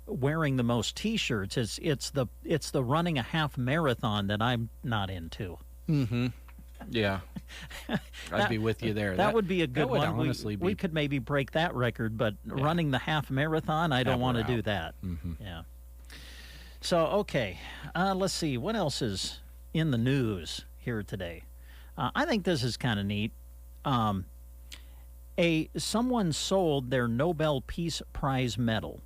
wearing the most T-shirts. It's the running a half marathon that I'm not into. Mm-hmm. Yeah, I'd be with you there. That would be a good one. Honestly, we could maybe break that record, but running the half marathon, I don't want to do that. Mm-hmm. Yeah. So, okay, let's see. What else is in the news here today? I think this is kind of neat. Someone sold their Nobel Peace Prize medal.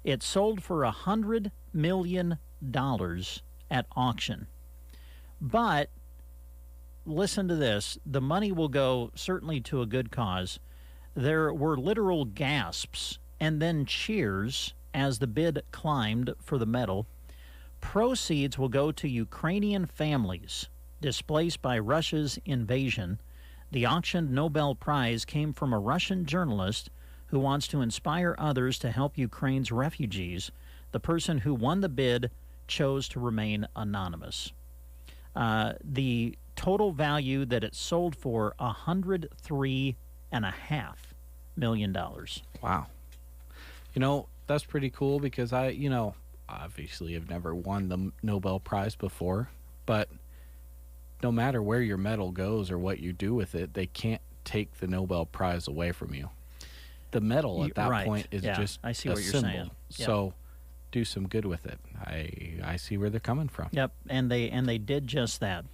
It sold for $100 million at auction. But, listen to this. The money will go certainly to a good cause. There were literal gasps and then cheers as the bid climbed for the medal. Proceeds will go to Ukrainian families displaced by Russia's invasion. The auctioned Nobel Prize came from a Russian journalist who wants to inspire others to help Ukraine's refugees. The person who won the bid chose to remain anonymous. The total value that it sold for, $103.5 million. Wow. You know, that's pretty cool because I obviously have never won the Nobel Prize before, but no matter where your medal goes or what you do with it, they can't take the Nobel Prize away from you. The medal at that point is just I see a what you're symbol. saying. Yep. So do some good with it. I see where they're coming from. Yep, and they did just that.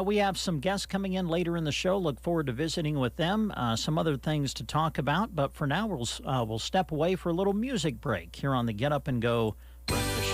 We have some guests coming in later in the show. Look forward to visiting with them. Some other things to talk about, but for now we'll step away for a little music break here on the Get Up and Go Breakfast Show.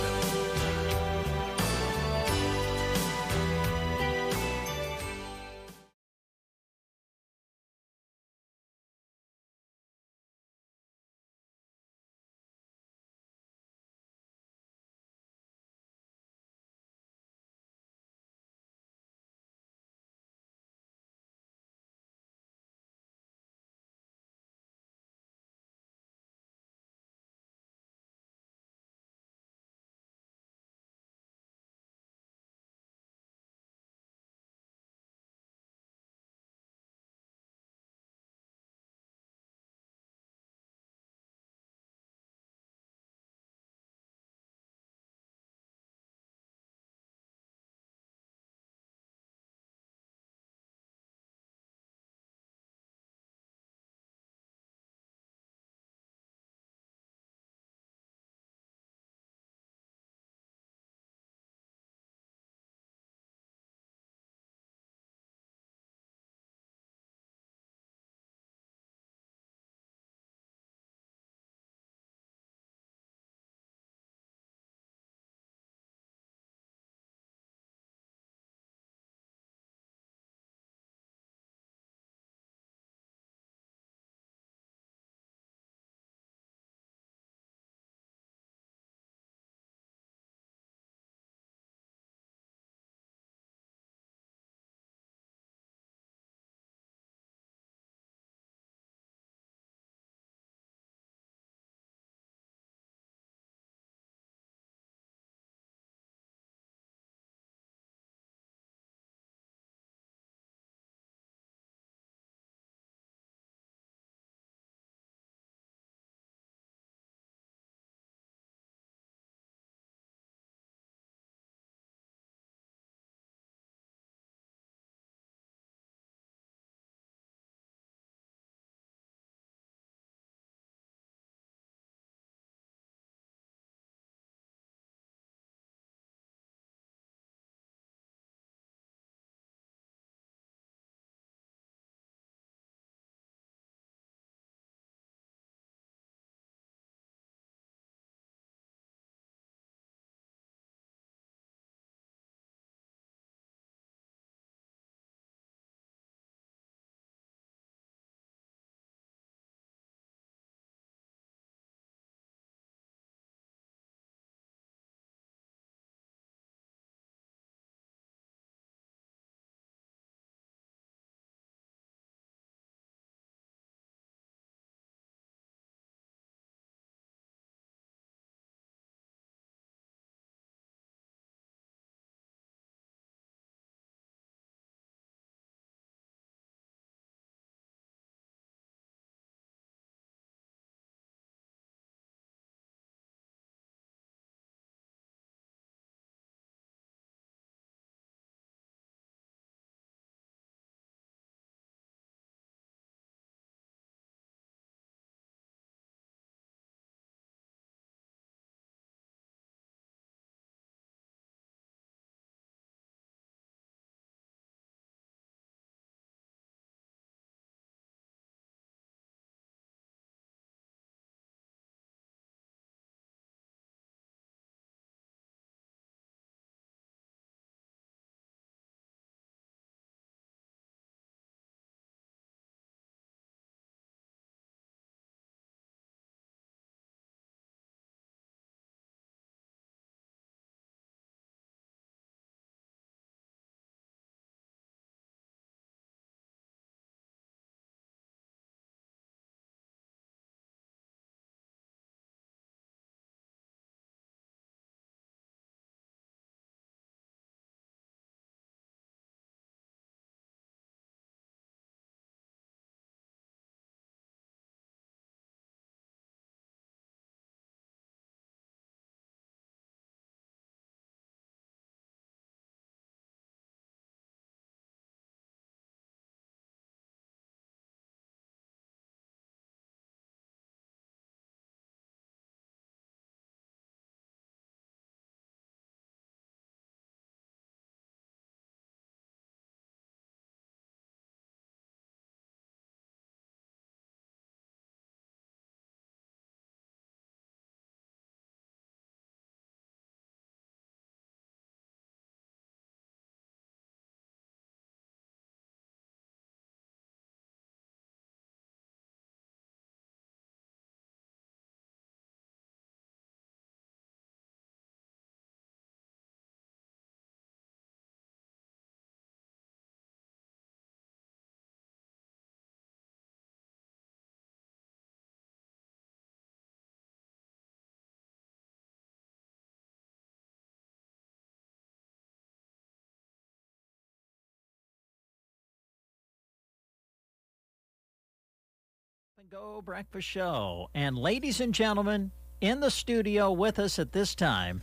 Go Breakfast Show. And ladies and gentlemen, in the studio with us at this time,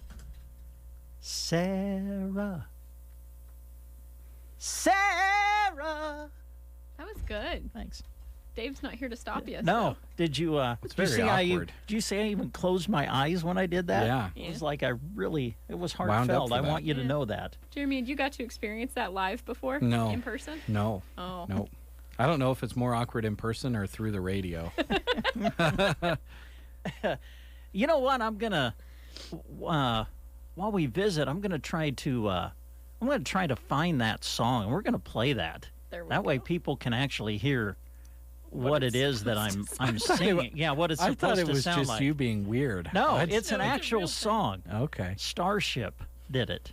Sarah. Sarah! That was good. Thanks. Dave's not here to stop you. No. So. Did you, It's did you very see awkward. did you see I even closed my eyes when I did that? Yeah. It was like it was Wound up heartfelt. for I that. want you to know that. Jeremy, had you got to experience that live before? No. In person? No. Oh. No. I don't know if it's more awkward in person or through the radio. You know what? I'm gonna while we visit, I'm gonna try to find that song, and we're gonna play that. That way, people can actually hear what it is that I'm singing. Yeah, what it's I supposed thought it to was sound just like. you being weird. No, I'd- it's an actual song. Okay. Starship did it.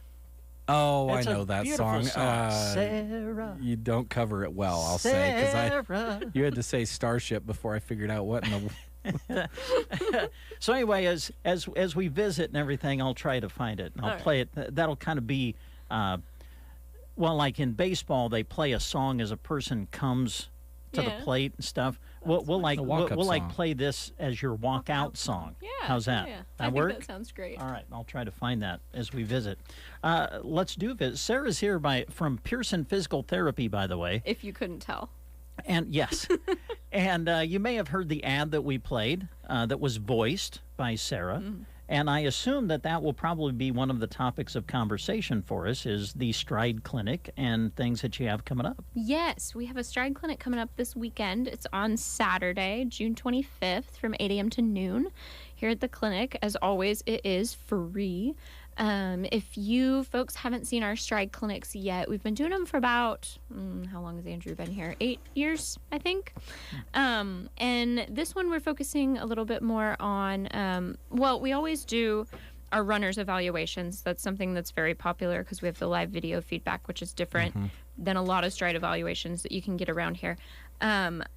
Oh, It's I a know that beautiful song. Sarah. You don't cover it well, I'll say, Sarah. because you had to say Starship before I figured out what in the. So anyway, as we visit and everything, I'll try to find it. And I'll All right. play it. That'll kind of be, well, like in baseball, they play a song as a person comes to Yeah. the plate and stuff. We'll like A we'll walk-up like song. play this as your walkout song. Yeah. How's that? Yeah. That I work? think that sounds great. All right, I'll try to find that as we visit. Let's do visit. Sarah's here from Pearson Physical Therapy, by the way. If you couldn't tell. And yes, and you may have heard the ad that we played that was voiced by Sarah. And I assume that will probably be one of the topics of conversation for us is the Stride Clinic and things that you have coming up. Yes, we have a Stride Clinic coming up this weekend. It's on Saturday, June 25th from 8 a.m. to noon here at the clinic. As always, it is free. If you folks haven't seen our Stride Clinics yet, we've been doing them for about, how long has Andrew been here? 8 years, I think. And this one we're focusing a little bit more on, well, we always do our runners evaluations. That's something that's very popular because we have the live video feedback, which is different than a lot of Stride evaluations that you can get around here.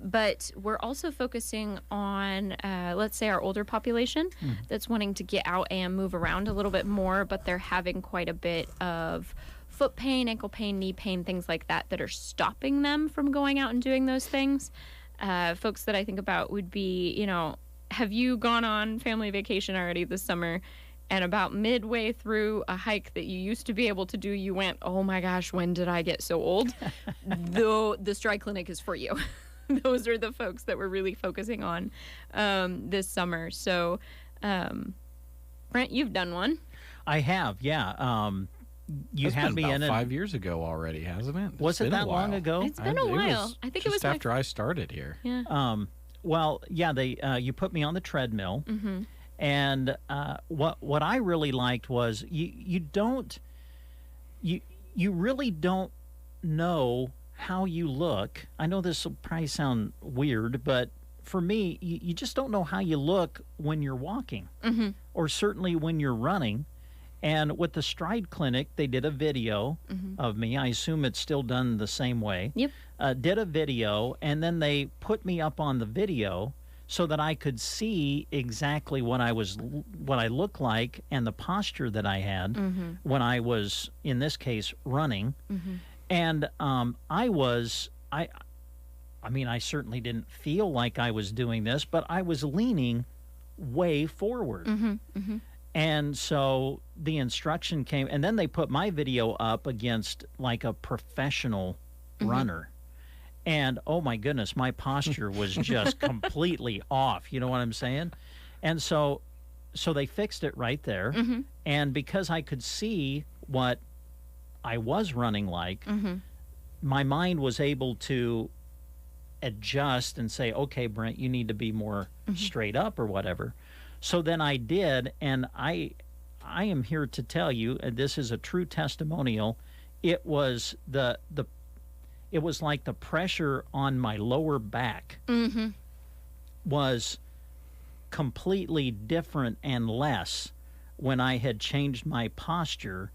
But we're also focusing on, let's say, our older population that's wanting to get out and move around a little bit more, but they're having quite a bit of foot pain, ankle pain, knee pain, things like that are stopping them from going out and doing those things. Folks that I think about would be, have you gone on family vacation already this summer? And about midway through a hike that you used to be able to do, you went, oh my gosh, when did I get so old? Though the Stride Clinic is for you. Those are the folks that we're really focusing on this summer. So, Brent, you've done one. I have, yeah. You That's had been me about in it 5 years ago already, hasn't it? Was it been a that long while. ago? It's been a while. was I think it was just after I started here. Yeah. Well, yeah, you put me on the treadmill. And what I really liked was you really don't know how you look. I know this will probably sound weird, but for me, you just don't know how you look when you're walking, or certainly when you're running. And with the Stride Clinic, they did a video of me. I assume it's still done the same way. Yep. Did a video, and then they put me up on the video so that I could see exactly what I looked like and the posture that I had when I was, in this case, running. And I certainly didn't feel like I was doing this, but I was leaning way forward. And so the instruction came, and then they put my video up against like a professional runner. And oh my goodness, my posture was just completely off. You know what I'm saying? And so they fixed it right there. And because I could see what I was running like, my mind was able to adjust and say, okay, Brent, you need to be more straight up or whatever. So then I did, and I am here to tell you, and this is a true testimonial, it was it was like the pressure on my lower back was completely different and less when I had changed my posture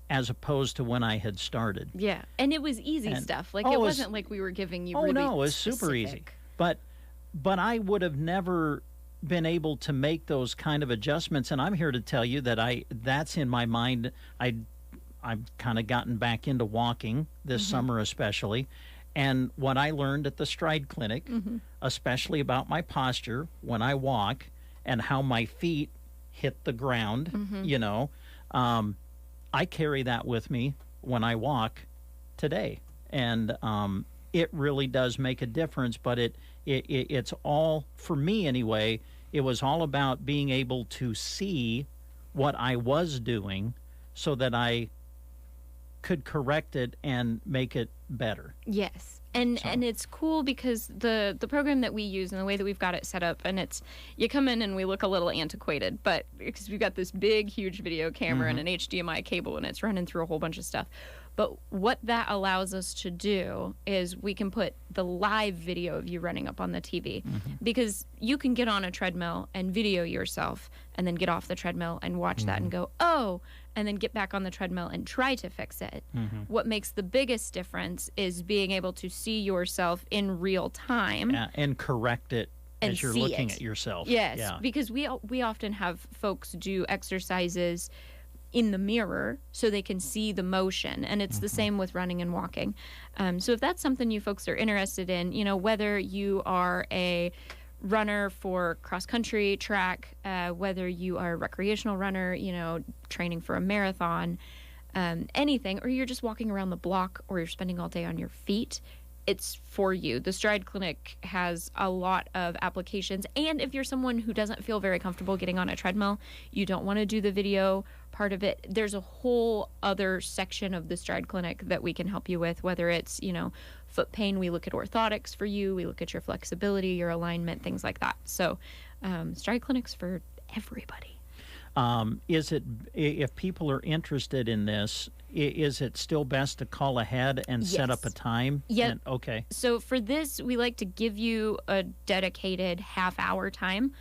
as opposed to when I had started. Yeah, and it was easy stuff. Like, it wasn't like we were giving you really no, it was super easy. specific. But I would have never been able to make those kind of adjustments, and I'm here to tell you that that's in my mind. I've kind of gotten back into walking this summer especially, And what I learned at the Stride Clinic, especially about my posture when I walk and how my feet hit the ground, you know, I carry that with me when I walk today. And it really does make a difference, but it's all, for me anyway, it was all about being able to see what I was doing so that I could correct it and make it better. Yes. And it's cool because the program that we use and the way that we've got it set up, and it's, you come in and we look a little antiquated, but because we've got this big, huge video camera and an HDMI cable, and it's running through a whole bunch of stuff. But what that allows us to do is we can put the live video of you running up on the TV, because you can get on a treadmill and video yourself and then get off the treadmill and watch that and go, oh, and then get back on the treadmill and try to fix it. What makes the biggest difference is being able to see yourself in real time. Yeah, and correct it as you're looking at yourself. Yes, Yeah. because we often have folks do exercises in the mirror so they can see the motion, and it's the same with running and walking. So if that's something you folks are interested in, you know, whether you are a runner for cross country, track, whether you are a recreational runner, you know, training for a marathon, anything, or you're just walking around the block, or you're spending all day on your feet, it's for you. The Stride Clinic has a lot of applications, and if you're someone who doesn't feel very comfortable getting on a treadmill, you don't want to do the video part of it, there's a whole other section of the Stride Clinic that we can help you with, whether it's, you know, foot pain, we look at orthotics for you, we look at your flexibility, your alignment, things like that. So Stride Clinic's for everybody. Is it, if people are interested in this, is it still best to call ahead and set up a time? Yeah. Okay. So for this, we like to give you a dedicated half-hour time.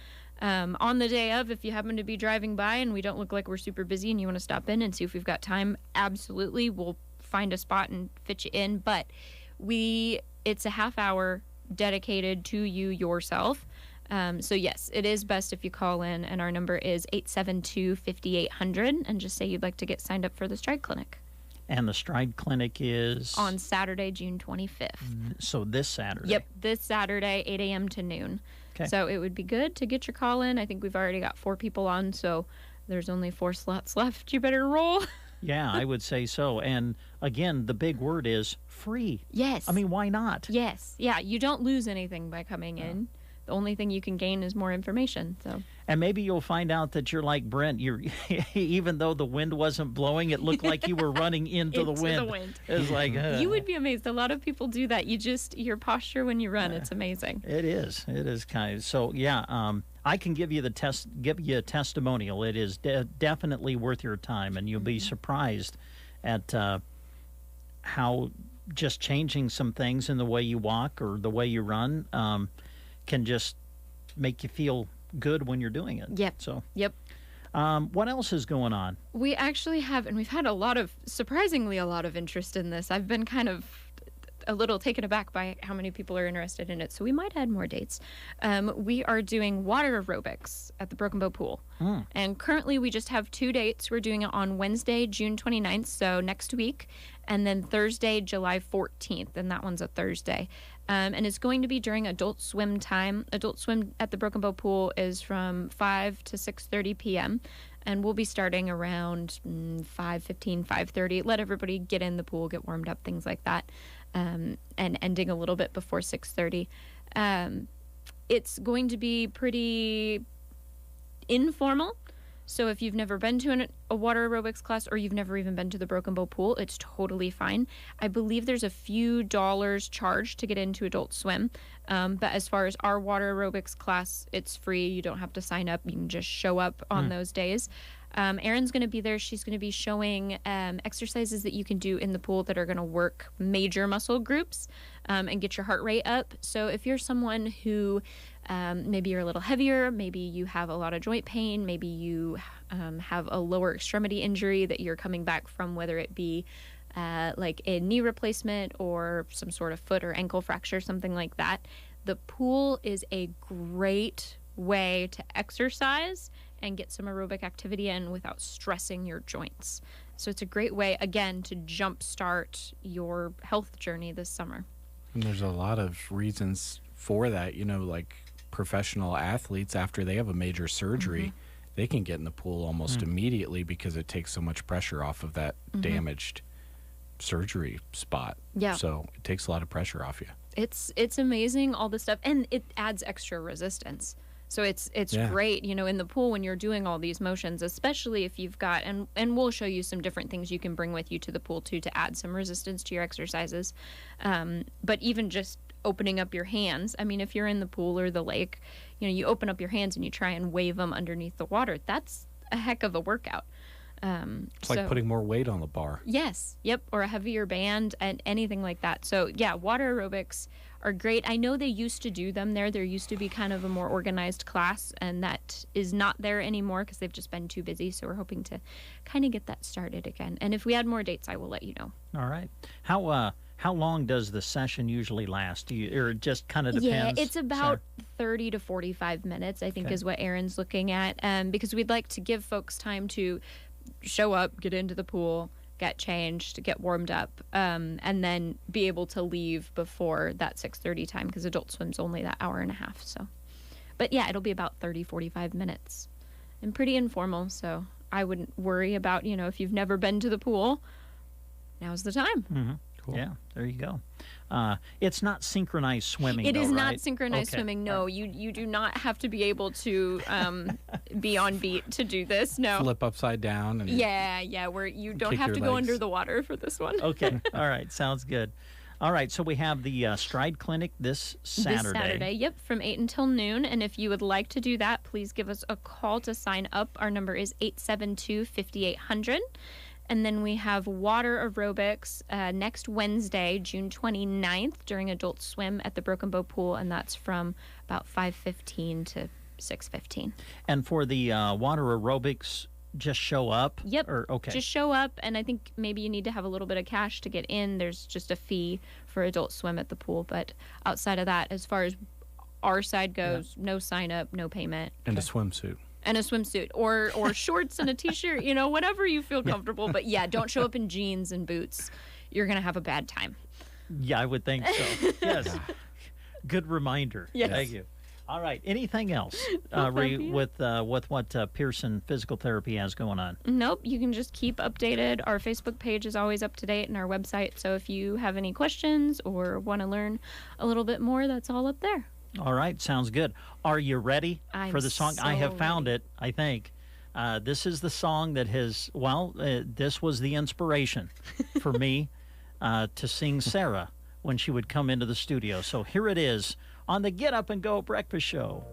On the day of, if you happen to be driving by and we don't look like we're super busy and you want to stop in and see if we've got time, absolutely, we'll find a spot and fit you in. But it's a half-hour dedicated to you yourself. So yes, it is best if you call in, and our number is 872-5800, and just say you'd like to get signed up for the Stride Clinic. And the Stride Clinic is? On Saturday, June 25th. So this Saturday? Yep, this Saturday, 8 a.m. to noon. Okay. So it would be good to get your call in. I think we've already got 4 people on, so there's only 4 slots left. You better roll. Yeah, I would say so. And again, the big word is free. Yes. I mean, why not? Yes. Yeah, you don't lose anything by coming in. The only thing you can gain is more information. So. And maybe you'll find out that you're like Brent. You're even though the wind wasn't blowing, it looked like you were running into the wind. It was like you would be amazed. A lot of people do that. Your posture when you run, it's amazing. It is. It is kind of so. Yeah. I can give you a testimonial. It is definitely worth your time, and you'll be surprised at how just changing some things in the way you walk or the way you run can just make you feel good when you're doing it. Yep. So. Yep. What else is going on? We actually have, and we've had surprisingly a lot of interest in this. I've been kind of a little taken aback by how many people are interested in it, so we might add more dates. We are doing water aerobics at the Broken Bow Pool. And currently we just have 2 dates. We're doing it on Wednesday, June 29th, so next week, and then Thursday, July 14th, and that one's a Thursday. And it's going to be during adult swim time. Adult swim at the Broken Bow Pool is from 5 to 6:30 p.m., and we'll be starting around 5:15, 5:30. Let everybody get in the pool, get warmed up, things like that, and ending a little bit before 6:30. It's going to be pretty informal. So if you've never been to a water aerobics class, or you've never even been to the Broken Bow Pool, it's totally fine. I believe there's a few dollars charged to get into Adult Swim. But as far as our water aerobics class, it's free. You don't have to sign up. You can just show up on those days. Erin's going to be there. She's going to be showing exercises that you can do in the pool that are going to work major muscle groups and get your heart rate up. So if you're someone who maybe you're a little heavier, maybe you have a lot of joint pain, maybe you have a lower extremity injury that you're coming back from, whether it be like a knee replacement or some sort of foot or ankle fracture, something like that, the pool is a great way to exercise and get some aerobic activity in without stressing your joints. So it's a great way, again, to jumpstart your health journey this summer. And there's a lot of reasons for that. You know, like professional athletes, after they have a major surgery, they can get in the pool almost immediately because it takes so much pressure off of that damaged surgery spot. Yeah. So it takes a lot of pressure off you. It's amazing, all the stuff, and it adds extra resistance. So it's great, you know, in the pool when you're doing all these motions, especially if you've got, and we'll show you some different things you can bring with you to the pool too to add some resistance to your exercises. But even just opening up your hands, I mean, if you're in the pool or the lake, you know, you open up your hands and you try and wave them underneath the water. That's a heck of a workout. It's like putting more weight on the bar. Yes. Yep. Or a heavier band and anything like that. So yeah, water aerobics are great. I know they used to do them there. There used to be kind of a more organized class, and that is not there anymore because they've just been too busy. So we're hoping to kind of get that started again. And if we add more dates, I will let you know. All right. How long does the session usually last? Or it just kind of depends? Yeah, it's about 30 to 45 minutes, I think, is what Aaron's looking at, because we'd like to give folks time to show up, get into the pool, get changed, get warmed up, and then be able to leave before that 6:30 time, because Adult Swim's only that hour and a half. So, but yeah, it'll be about 30, 45 minutes and pretty informal. So I wouldn't worry about, you know, if you've never been to the pool, now's the time. Cool. Yeah, there you go. It's not synchronized swimming. It is though, not right? synchronized Okay. swimming. No, you do not have to be able to be on beat to do this. No. Flip upside down. And Yeah, where you don't kick have your to go legs. under the water for this one. Okay. All right. Sounds good. All right. So we have the Stride Clinic this Saturday. This Saturday, yep, from 8 until noon. And if you would like to do that, please give us a call to sign up. Our number is 872-5800. And then we have water aerobics next Wednesday, June 29th, during Adult Swim at the Broken Bow Pool, and that's from about 5:15 to 6:15. And for the water aerobics, just show up? Yep. Or, okay. Just show up, and I think maybe you need to have a little bit of cash to get in. There's just a fee for Adult Swim at the pool, but outside of that, as far as our side goes, no sign up, no payment. And a swimsuit. And a swimsuit or shorts and a t-shirt, you know, whatever you feel comfortable. But yeah, don't show up in jeans and boots. You're going to have a bad time. Yeah, I would think so. Yes. Good reminder. Yes. Thank you. All right. Anything else with what Pearson Physical Therapy has going on? Nope. You can just keep updated. Our Facebook page is always up to date, and our website. So if you have any questions or want to learn a little bit more, that's all up there. All right, sounds good. Are you ready for the song? so I have found it, I think. This is the song that has, this was the inspiration for me to sing Sarah when she would come into the studio. So here it is on the Get Up and Go Breakfast Show.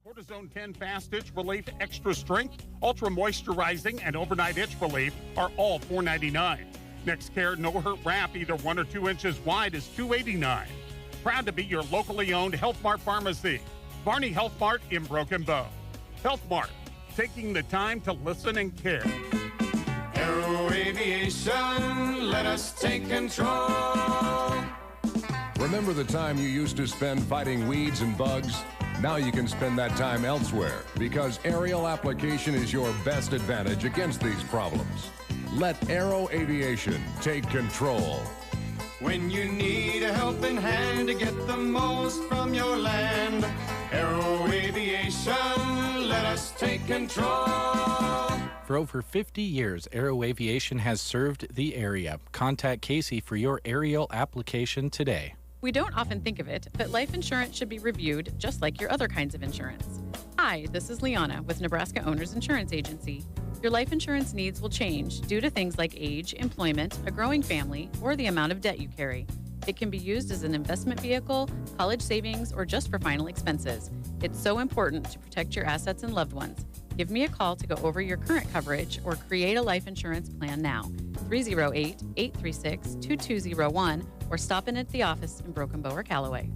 Cortisone 10 Fast Itch Relief Extra Strength, Ultra Moisturizing, and Overnight Itch Relief are all $4.99. NextCare No Hurt Wrap, either 1 or 2 inches wide, is $2.89. Proud to be your locally owned Health Mart pharmacy. Barney Health Mart in Broken Bow. Health Mart, taking the time to listen and care. Aero Aviation, let us take control. Remember the time you used to spend fighting weeds and bugs? Now you can spend that time elsewhere because aerial application is your best advantage against these problems. Let Aero Aviation take control. When you need a helping hand to get the most from your land, Aero Aviation, let us take control. For over 50 years, Aero Aviation has served the area. Contact Casey for your aerial application today. We don't often think of it, but life insurance should be reviewed just like your other kinds of insurance. Hi, this is Liana with Nebraska Owners Insurance Agency. Your life insurance needs will change due to things like age, employment, a growing family, or the amount of debt you carry. It can be used as an investment vehicle, college savings, or just for final expenses. It's so important to protect your assets and loved ones. Give me a call to go over your current coverage or create a life insurance plan now. 308-836-2201 or stop in at the office in Broken Bow or Callaway.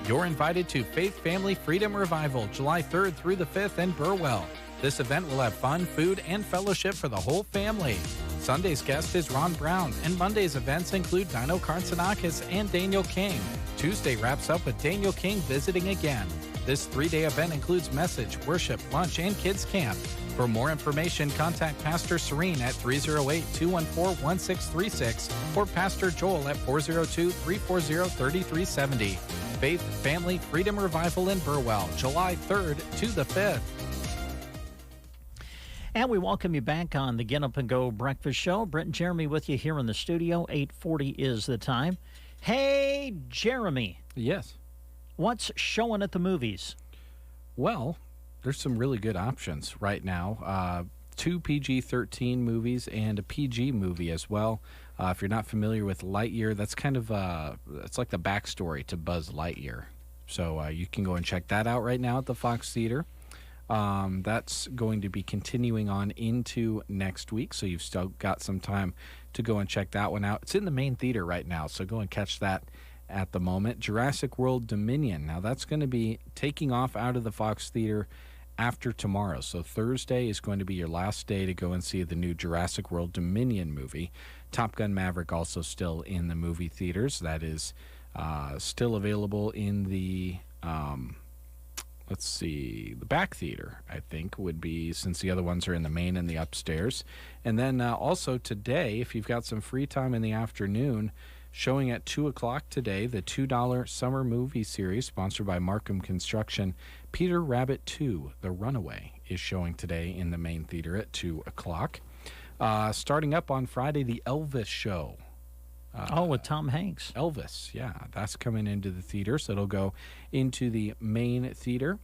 You're invited to Faith Family Freedom Revival, July 3rd through the 5th in Burwell. This event will have fun, food, and fellowship for the whole family. Sunday's guest is Ron Brown, and Monday's events include Dino Kartsanakis and Daniel King. Tuesday wraps up with Daniel King visiting again. This 3-day event includes message, worship, lunch, and kids camp. For more information, contact Pastor Serene at 308-214-1636 or Pastor Joel at 402-340-3370. Faith Family Freedom Revival in Burwell, July 3rd to the 5th. And we welcome you back on the Get Up and Go Breakfast Show. Brent and Jeremy with you here in the studio. 8:40 is the time. Hey, Jeremy. Yes. What's showing at the movies? Well, there's some really good options right now. 2 PG-13 movies and a PG movie as well. If you're not familiar with Lightyear, that's kind of it's like the backstory to Buzz Lightyear. So you can go and check that out right now at the Fox Theater. That's going to be continuing on into next week, so you've still got some time to go and check that one out. It's in the main theater right now, so go and catch that at the moment. Jurassic World Dominion. Now that's going to be taking off out of the Fox Theater after tomorrow. So Thursday is going to be your last day to go and see the new Jurassic World Dominion movie. Top Gun Maverick also still in the movie theaters. That is still available in the the back theater, I think, would be, since the other ones are in the main and the upstairs. And then also today, if you've got some free time in the afternoon, showing at 2 o'clock today, the $2 summer movie series sponsored by Markham Construction, Peter Rabbit 2, The Runaway, is showing today in the main theater at 2 o'clock. Starting up on Friday, The Elvis Show. With Tom Hanks. Elvis, yeah. That's coming into the theater, so it'll go into the main theater.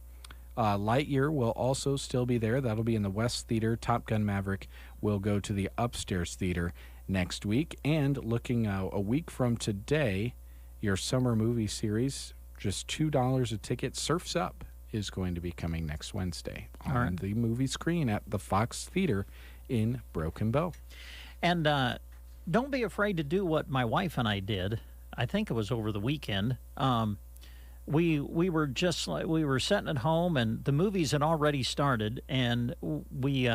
Lightyear will also still be there. That'll be in the West Theater. Top Gun Maverick will go to the upstairs theater next week. And looking a week from today, your summer movie series, just $2 a ticket, Surf's Up, is going to be coming next Wednesday on the movie screen at the Fox Theater in Broken Bow. And don't be afraid to do what my wife and I did. I think it was over the weekend. We were sitting at home, and the movies had already started, and we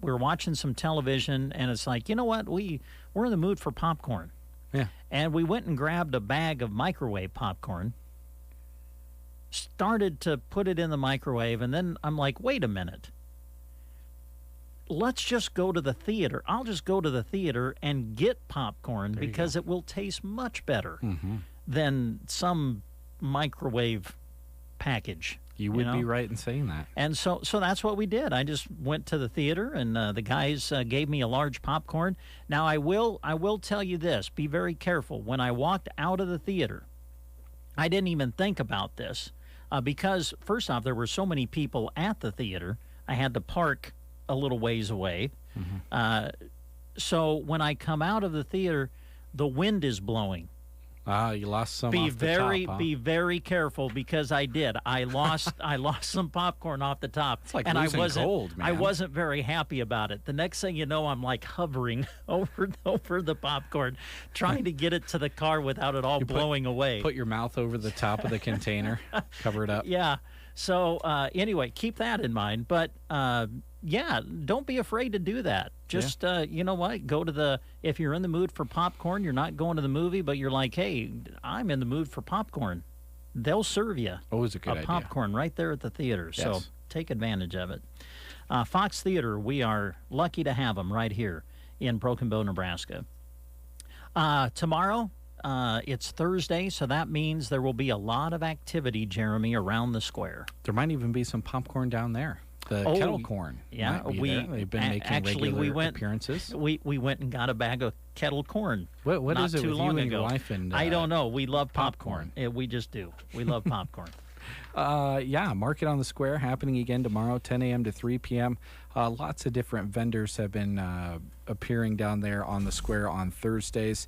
were watching some television, and it's like, you know what? We're in the mood for popcorn. Yeah. And we went and grabbed a bag of microwave popcorn, started to put it in the microwave, and then I'm like, wait a minute. Let's just go to the theater. I'll just go to the theater and get popcorn because it will taste much better than some microwave package. You would be right in saying that. And so that's what we did. I just went to the theater, and the guys gave me a large popcorn. Now, I will tell you this. Be very careful. When I walked out of the theater, I didn't even think about this because, first off, there were so many people at the theater. I had to park a little ways away. So when I come out of the theater, the wind is blowing. You lost some Be off the very, top, huh? be very careful because I did. I lost some popcorn off the top, It's like and I losing wasn't. gold, man. I wasn't very happy about it. The next thing you know, I'm like hovering over the popcorn, trying to get it to the car without it all blowing away. Put your mouth over the top of the container, cover it up. Yeah. So anyway, keep that in mind. But yeah, don't be afraid to do that. Just you know what? Go to if you're in the mood for popcorn, you're not going to the movie, but you're like, hey, I'm in the mood for popcorn. They'll serve you Always a good idea. popcorn right there at the theater. So Yes. take advantage of it. Fox Theater, we are lucky to have them right here in Broken Bow, Nebraska. Tomorrow, it's Thursday, so that means there will be a lot of activity, Jeremy, around the square. There might even be some popcorn down there. The kettle corn. Yeah, might be there. They've been making regular appearances. We went and got a bag of kettle corn. What not is it too with long you and ago. your wife and I don't know. We love popcorn. Yeah, we just do. We love popcorn. Yeah, Market on the Square happening again tomorrow, 10 a.m. to 3 p.m. Lots of different vendors have been appearing down there on the square on Thursdays.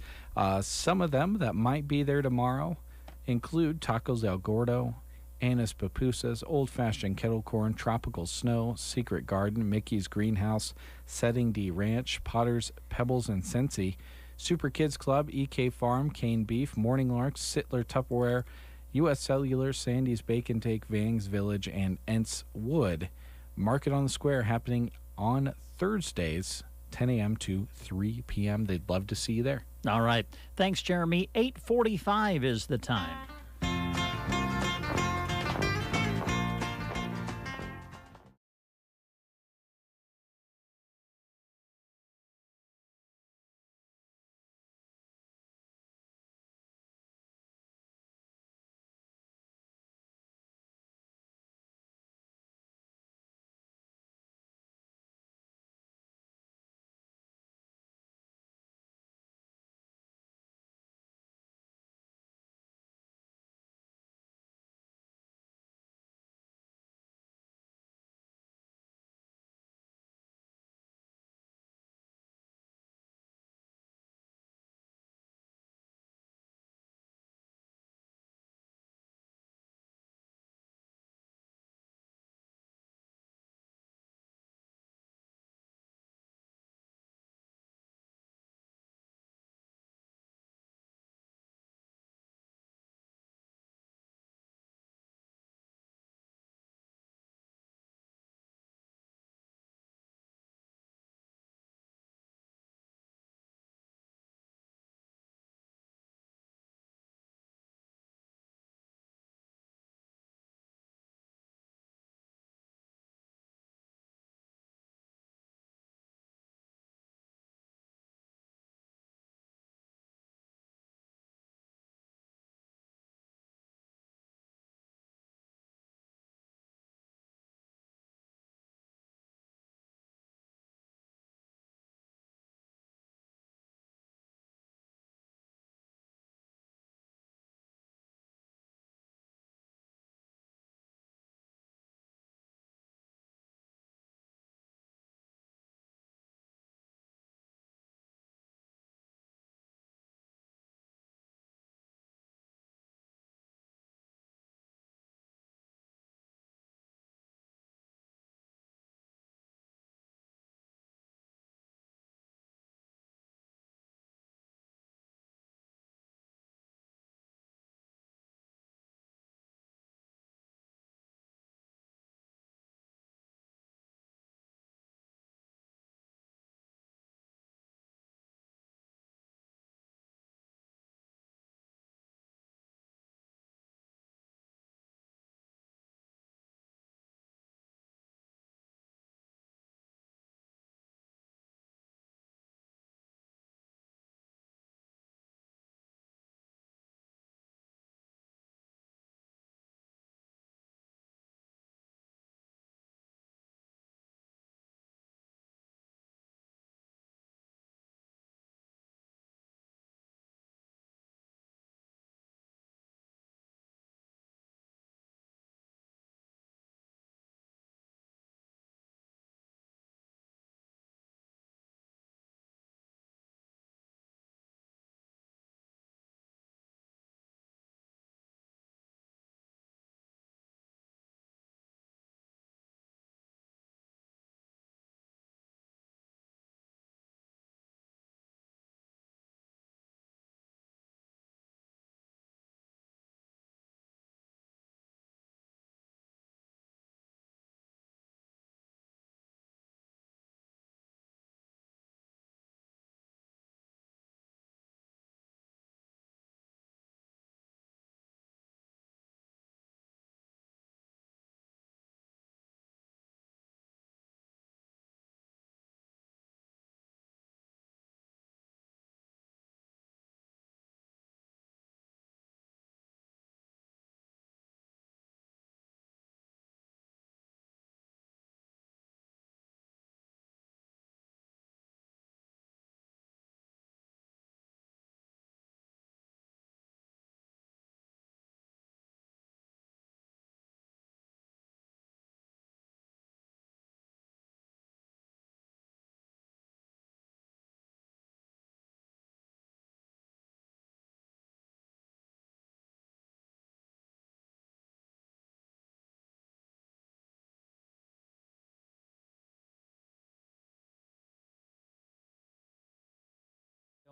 Some of them that might be there tomorrow include Tacos El Gordo, Anna's Pupusas, Old Fashioned Kettle Corn, Tropical Snow, Secret Garden, Mickey's Greenhouse, Setting D Ranch, Potter's Pebbles and Scentsy, Super Kids Club, EK Farm, Cane Beef, Morning Larks, Sittler Tupperware, U.S. Cellular, Sandy's Bacon Take, Vang's Village, and Entz Wood. Market on the Square happening on Thursdays, 10 a.m. to 3 p.m. They'd love to see you there. All right. Thanks, Jeremy. 8:45 is the time.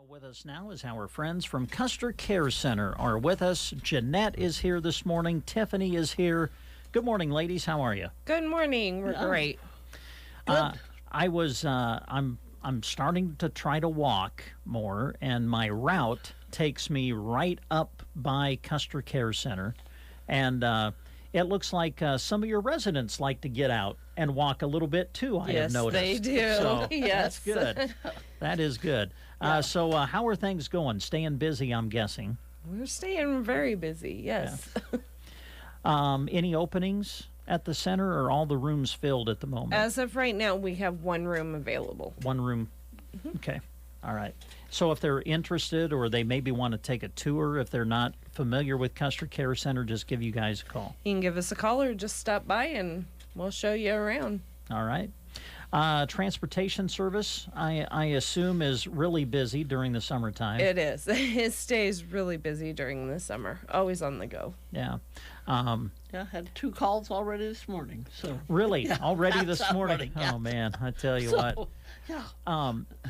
With us now is our friends from Custer Care Center are with us. Jeanette is here this morning. Tiffany is here. Good morning, ladies. How are you? Good morning. We're great. I'm starting to try to walk more, and my route takes me right up by Custer Care Center, and it looks like some of your residents like to get out and walk a little bit too. I have noticed. Yes, they do. So Yes. that's good. That is good. So how are things going? Staying busy, I'm guessing. We're staying very busy. Yes. Any openings at the center, or all the rooms filled at the moment? As of right now, we have one room available. One room. Okay. All right. So if they're interested, or they maybe want to take a tour, if they're not familiar with Custer Care Center, just give you guys a call. You can give us a call or just stop by and we'll show you around. All right. Transportation service, I assume, is really busy during the summertime. It is. It stays really busy during the summer. Always on the go. Yeah. I had 2 calls already this morning. So Really? Yeah, Already that's this morning? already, yeah. Oh, man. I tell you what. Yeah.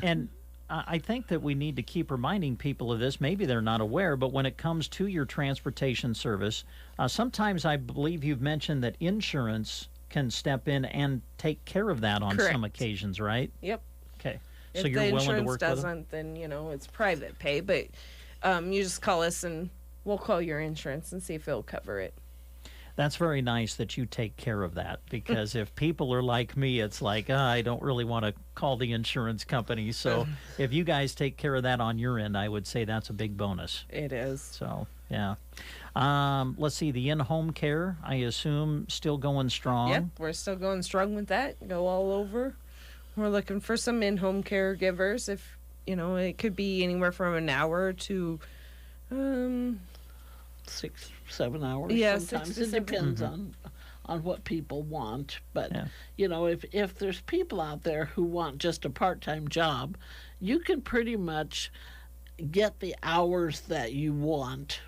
And I think that we need to keep reminding people of this. Maybe they're not aware, but when it comes to your transportation service, sometimes I believe you've mentioned that insurance can step in and take care of that on Correct. some occasions, right? Yep. Okay. If So you're the willing to insurance work with them? doesn't, then, it's private pay. But you just call us and we'll call your insurance and see if it'll cover it. That's very nice that you take care of that, because if people are like me, it's like, I don't really want to call the insurance company. So if you guys take care of that on your end, I would say that's a big bonus. It is. So, yeah. Let's see, the in-home care, I assume, still going strong. Yep, we're still going strong with that. Go all over. We're looking for some in-home caregivers. If, it could be anywhere from an hour to 6, 7 hours. Yeah, sometimes 6 to it 7. depends Mm-hmm. on what people want. But if there's people out there who want just a part-time job, you can pretty much get the hours that you want.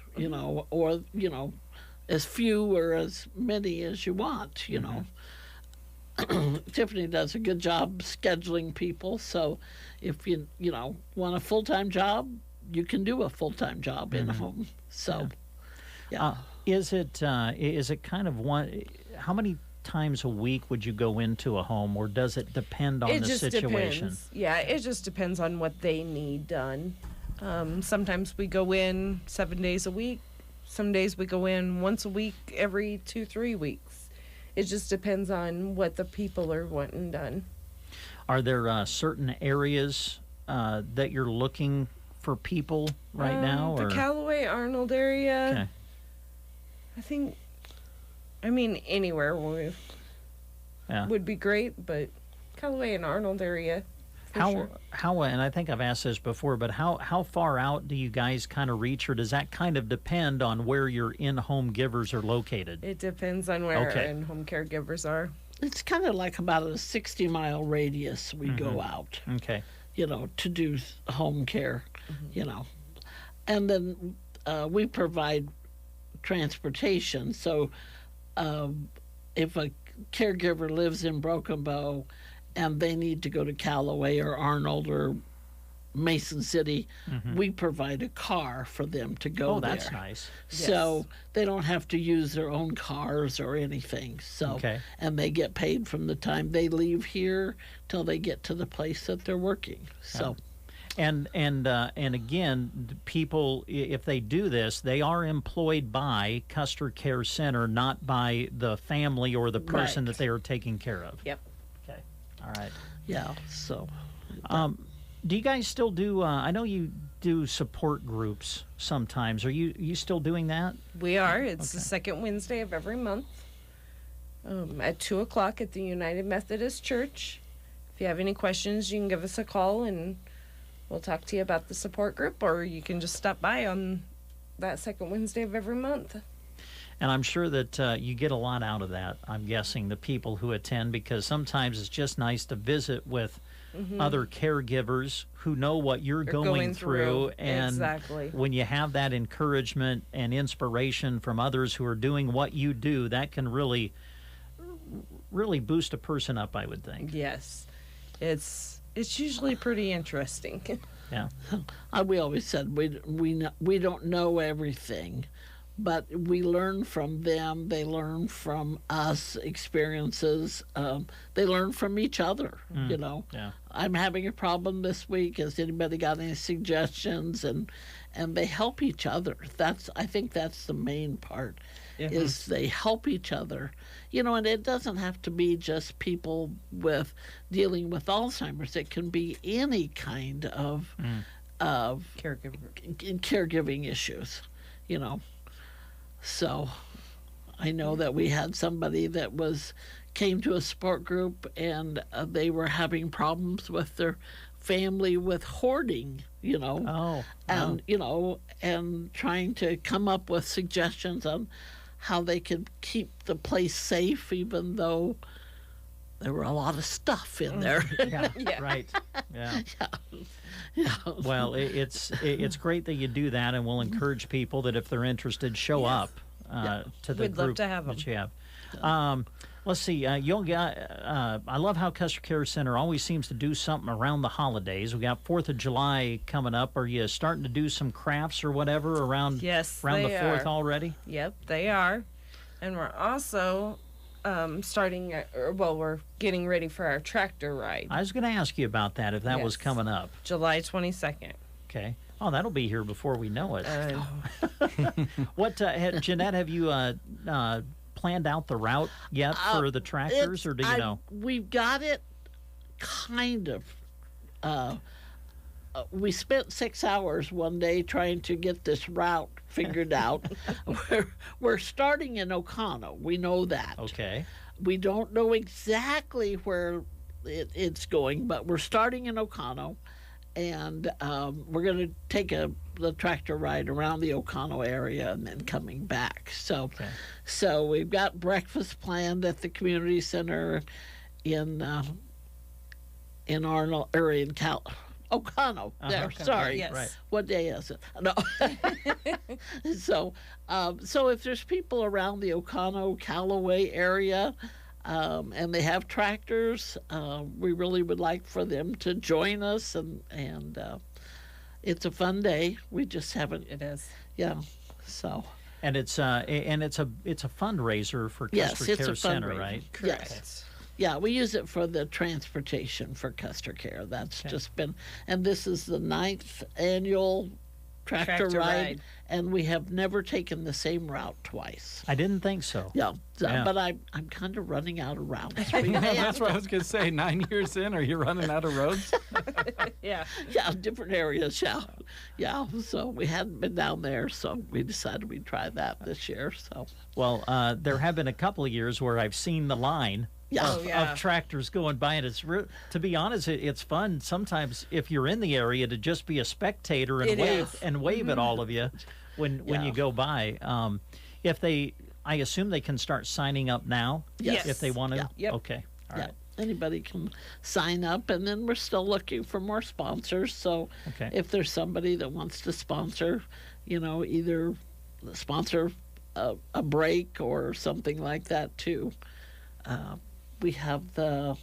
Or as few or as many as you want. Tiffany does a good job scheduling people. So if you want a full-time job, you can do a full-time job in home. So, Is it kind of one? How many times a week would you go into a home, or does it depend on It the just situation? depends. Yeah, it just depends on what they need done. Sometimes we go in 7 days a week. Some days we go in once a week, every 2-3 weeks. It just depends on what the people are wanting done. Are there certain areas that you're looking for people right now? The Or? Callaway Arnold area. Okay. Anywhere Yeah. would be great, but Callaway and Arnold area. for How and I think I've asked this before, but how far out do you guys kind of reach, or does that kind of depend on where your in-home givers are located? It depends on where Okay. our in-home caregivers are. it's kind of like about a 60-mile radius we go Mhm. out. Okay. To do home care, And then we provide transportation. So if a caregiver lives in Broken Bow and they need to go to Callaway or Arnold or Mason City, we provide a car for them to go Oh, there. that's nice. So they don't have to use their own cars or anything. So Okay. and they get paid from the time they leave here till they get to the place that they're working. So And again, people, if they do this, they are employed by Custer Care Center, not by the family or the person that they are taking care of. Yep. Okay. All right. Yeah. So. Do you guys still do? I know you do support groups sometimes. Are you still doing that? We are. It's the second Wednesday of every month at 2 o'clock at the United Methodist Church. If you have any questions, you can give us a call and we'll talk to you about the support group, or you can just stop by on that second Wednesday of every month. And I'm sure that you get a lot out of that, I'm guessing, the people who attend, because sometimes it's just nice to visit with other caregivers who know what you're going through. And Exactly. when you have that encouragement and inspiration from others who are doing what you do, that can really boost a person up, I would think. Yes. It's usually pretty interesting. Yeah. We always said we don't know everything, but we learn from them. They learn from us experiences. They learn from each other. You know. Yeah. I'm having a problem this week. Has anybody got any suggestions? And they help each other. I think that's the main part. Is they help each other. You know, and it doesn't have to be just people with dealing with Alzheimer's. It can be any kind of caregiving issues, you know. So I know that we had somebody that came to a support group, and they were having problems with their family with hoarding, you know. You know, and trying to come up with suggestions on how they could keep the place safe, even though there were a lot of stuff in there. Right. Yeah. Well, it's great that you do that, and we'll encourage people that if they're interested, show up to the We'd group love to have that you have. Let's see. I love how Custer Care Center always seems to do something around the holidays. We got 4th of July coming up. Are you starting to do some crafts or whatever around the 4th already? Yep, they are. And we're also we're getting ready for our tractor ride. I was going to ask you about that, if that was coming up. July 22nd. Okay. Oh, that'll be here before we know it. What, Jeanette, have you planned out the route yet for the tractors, or do you know? We've got it kind of. We spent 6 hours one day trying to get this route figured out. We're starting in Oconto. We know that. Okay. We don't know exactly where it's going, but we're starting in Oconto, and we're going to take the tractor ride around the Oconto area and then coming back. So we've got breakfast planned at the community center in Arnold or in Oconto. There, sorry. Yes. Right. What day is it? No. So if there's people around the Oconto, Callaway area, and they have tractors, we really would like for them to join us, and it's a fun day. We just haven't. It is. Yeah. So. And it's a fundraiser for Custer Care Center, right? Correct. Yes. Yeah, we use it for the transportation for Custer Care. That's just been, and this is the 9th annual tractor ride, and we have never taken the same route twice. I didn't think so. Yeah. But I'm kind of running out of routes. That's what I was going to say. 9 years in, are you running out of roads? Yeah, different areas. Yeah. So we hadn't been down there, so we decided we'd try that this year. So. Well, there have been a couple of years where I've seen the line. Of tractors going by, and it's to be honest, it's fun sometimes if you're in the area to just be a spectator and wave at all of you when you go by. I assume they can start signing up now. Yes. If they want to. Yeah. Yep. Okay. All right. Anybody can sign up, and then we're still looking for more sponsors. So if there's somebody that wants to sponsor, either sponsor a break or something like that too. We have the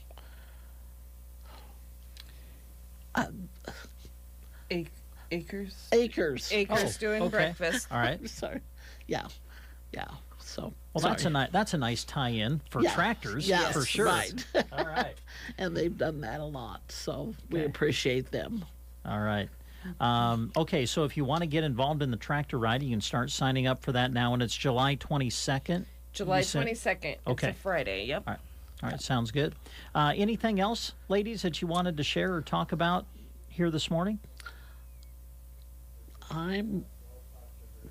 Acres doing breakfast. All right. Sorry. Yeah. So. That's a nice tie-in for tractors, for sure. Right. All right. And they've done that a lot, so we appreciate them. All right. Okay, so if you want to get involved in the tractor ride, you can start signing up for that now, and it's July 22nd. July 22nd. Okay. It's a Friday. Yep. All right, sounds good. Anything else, ladies, that you wanted to share or talk about here this morning? I'm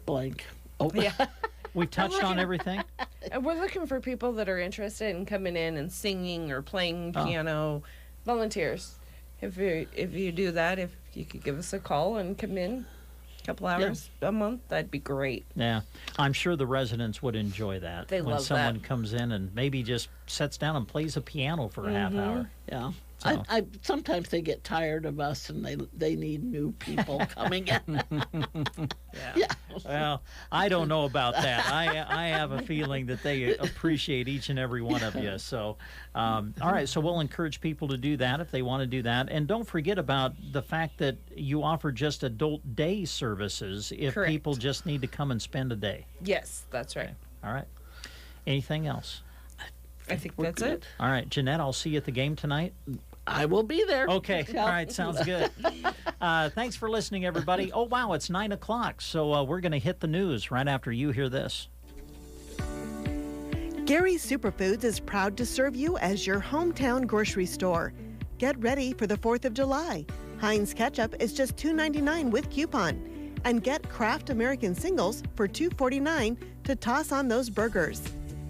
blank. Oh, yeah. We've touched on everything. And we're looking for people that are interested in coming in and singing or playing piano, volunteers. If you do that, if you could give us a call and come in a couple hours a month, that'd be great. Yeah, I'm sure the residents would enjoy that. They when love someone that. comes in and maybe just sits down and plays a piano for a half hour. Yeah. So. I sometimes they get tired of us and they need new people coming in. Yeah. Well, I don't know about that. I have a feeling that they appreciate each and every one of you. So, all right. So we'll encourage people to do that if they want to do that. And don't forget about the fact that you offer just adult day services if Correct. people just need to come and spend a day. Yes, that's right. Okay. All right. Anything else? I think that's it. All right, Jeanette, I'll see you at the game tonight. I will be there. Okay. Yeah. All right. Sounds good. Thanks for listening, everybody. Oh, wow. It's 9 o'clock. So we're going to hit the news right after you hear this. Gary's Superfoods is proud to serve you as your hometown grocery store. Get ready for the 4th of July. Heinz ketchup is just $2.99 with coupon. And get Kraft American Singles for $2.49 to toss on those burgers.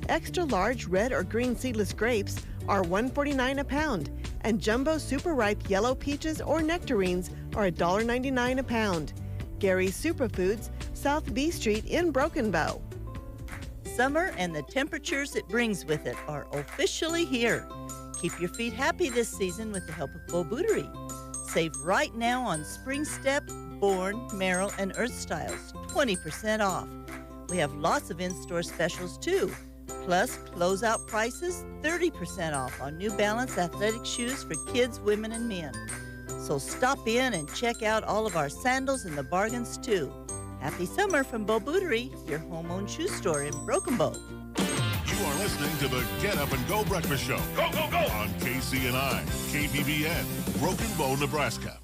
Extra large red or green seedless grapes are $1.49 a pound, and jumbo super ripe yellow peaches or nectarines are $1.99 a pound. Gary's Superfoods, South B Street in Broken Bow. Summer and the temperatures it brings with it are officially here. Keep your feet happy this season with the help of Beau Bootery. Save right now on Spring Step, Born, Merrill, and Earth Styles, 20% off. We have lots of in-store specials too. Plus, closeout prices, 30% off on New Balance athletic shoes for kids, women, and men. So stop in and check out all of our sandals and the bargains too. Happy summer from Beau Bootery, your home-owned shoe store in Broken Bow. You are listening to the Get Up and Go Breakfast Show. Go, go, go! On KCNI, KPBN, Broken Bow, Nebraska.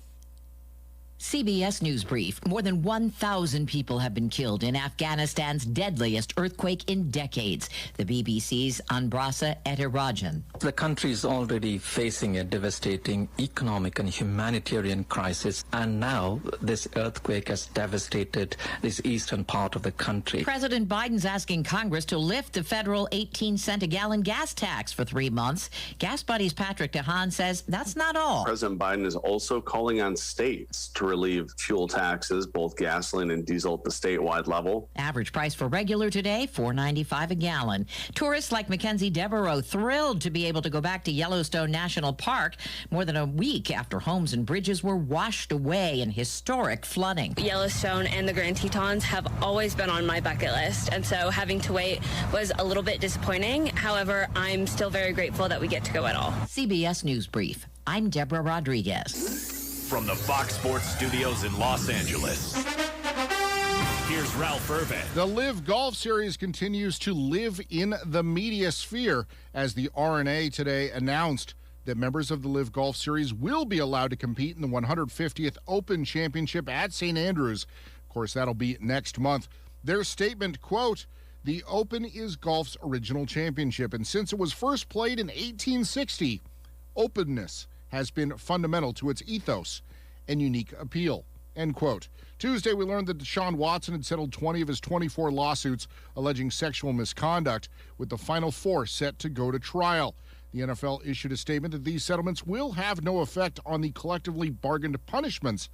CBS News Brief. More than 1,000 people have been killed in Afghanistan's deadliest earthquake in decades. The BBC's Anbrasa Etirajan. The country is already facing a devastating economic and humanitarian crisis, and now this earthquake has devastated this eastern part of the country. President Biden's asking Congress to lift the federal 18-cent a gallon gas tax for 3 months. Gas Buddy's Patrick DeHaan says that's not all. President Biden is also calling on states to relieve fuel taxes, both gasoline and diesel at the statewide level. Average price for regular today, $4.95 a gallon. Tourists like Mackenzie Devereaux thrilled to be able to go back to Yellowstone National Park more than a week after homes and bridges were washed away in historic flooding. Yellowstone and the Grand Tetons have always been on my bucket list, and so having to wait was a little bit disappointing. However, I'm still very grateful that we get to go at all. CBS News Brief. I'm Deborah Rodriguez. From the Fox Sports Studios in Los Angeles, here's Ralph Irvin. The LIV Golf Series continues to live in the media sphere as the R&A today announced that members of the LIV Golf Series will be allowed to compete in the 150th Open Championship at St. Andrews. Of course, that'll be next month. Their statement, quote, "The Open is golf's original championship, and since it was first played in 1860, openness has been fundamental to its ethos and unique appeal," end quote. Tuesday, we learned that Deshaun Watson had settled 20 of his 24 lawsuits alleging sexual misconduct, with the final 4 set to go to trial. The NFL issued a statement that these settlements will have no effect on the collectively bargained punishments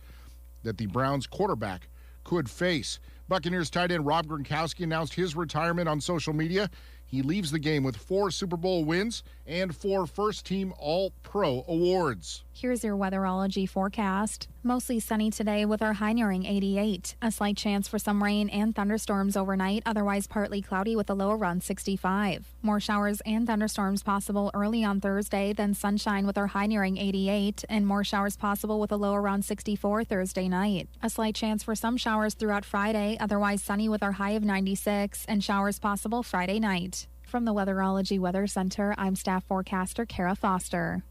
that the Browns quarterback could face. Buccaneers tight end Rob Gronkowski announced his retirement on social media. He leaves the game with 4 Super Bowl wins and 4 first-team All-Pro awards. Here's your weatherology forecast. Mostly sunny today with our high nearing 88. A slight chance for some rain and thunderstorms overnight, otherwise partly cloudy with a low around 65. More showers and thunderstorms possible early on Thursday, then sunshine with our high nearing 88, and more showers possible with a low around 64 Thursday night. A slight chance for some showers throughout Friday, otherwise sunny with our high of 96, and showers possible Friday night. From the Weatherology Weather Center, I'm staff forecaster Kara Foster.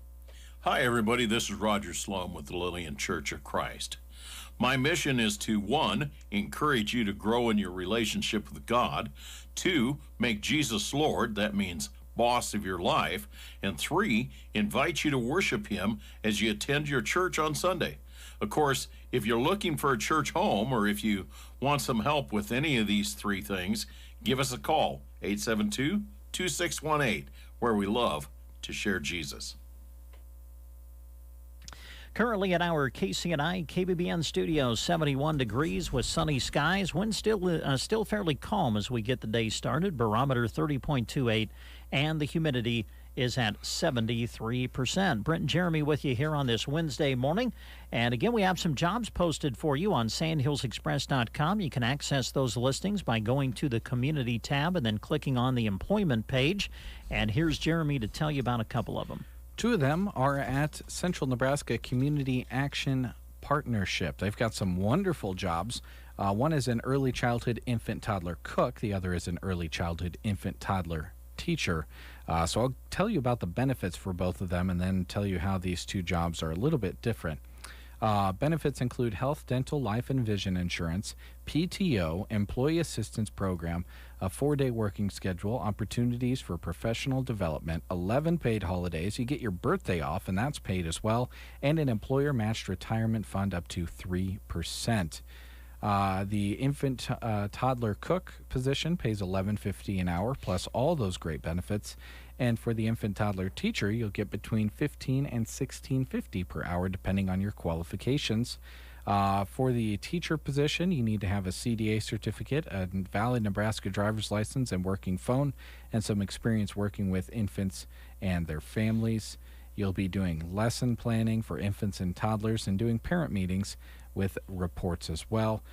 Hi, everybody. This is Roger Sloan with the Lillian Church of Christ. My mission is to, 1, encourage you to grow in your relationship with God, 2, make Jesus Lord, that means boss of your life, and 3, invite you to worship Him as you attend your church on Sunday. Of course, if you're looking for a church home or if you want some help with any of these 3 things, give us a call, 872-2618, where we love to share Jesus. Currently at our KCNI KBBN studios, 71 degrees with sunny skies. Wind still fairly calm as we get the day started. Barometer 30.28, and the humidity is at 73%. Brent and Jeremy with you here on this Wednesday morning. And again, we have some jobs posted for you on sandhillsexpress.com. You can access those listings by going to the community tab and then clicking on the employment page. And here's Jeremy to tell you about a couple of them. Two of them are at Central Nebraska Community Action Partnership. They've got some wonderful jobs. One is an early childhood infant toddler cook. The other is an early childhood infant toddler teacher. So I'll tell you about the benefits for both of them and then tell you how these two jobs are a little bit different. Benefits include health, dental, life, and vision insurance, PTO, employee assistance program, a 4-day working schedule, opportunities for professional development, 11 paid holidays. You get your birthday off, and that's paid as well, and an employer-matched retirement fund up to 3%. The infant toddler cook position pays $11.50 an hour, plus all those great benefits. And for the infant toddler teacher, you'll get between $15 and $16.50 per hour, depending on your qualifications. For the teacher position, you need to have a CDA certificate, a valid Nebraska driver's license and working phone, and some experience working with infants and their families. You'll be doing lesson planning for infants and toddlers and doing parent meetings with reports as well.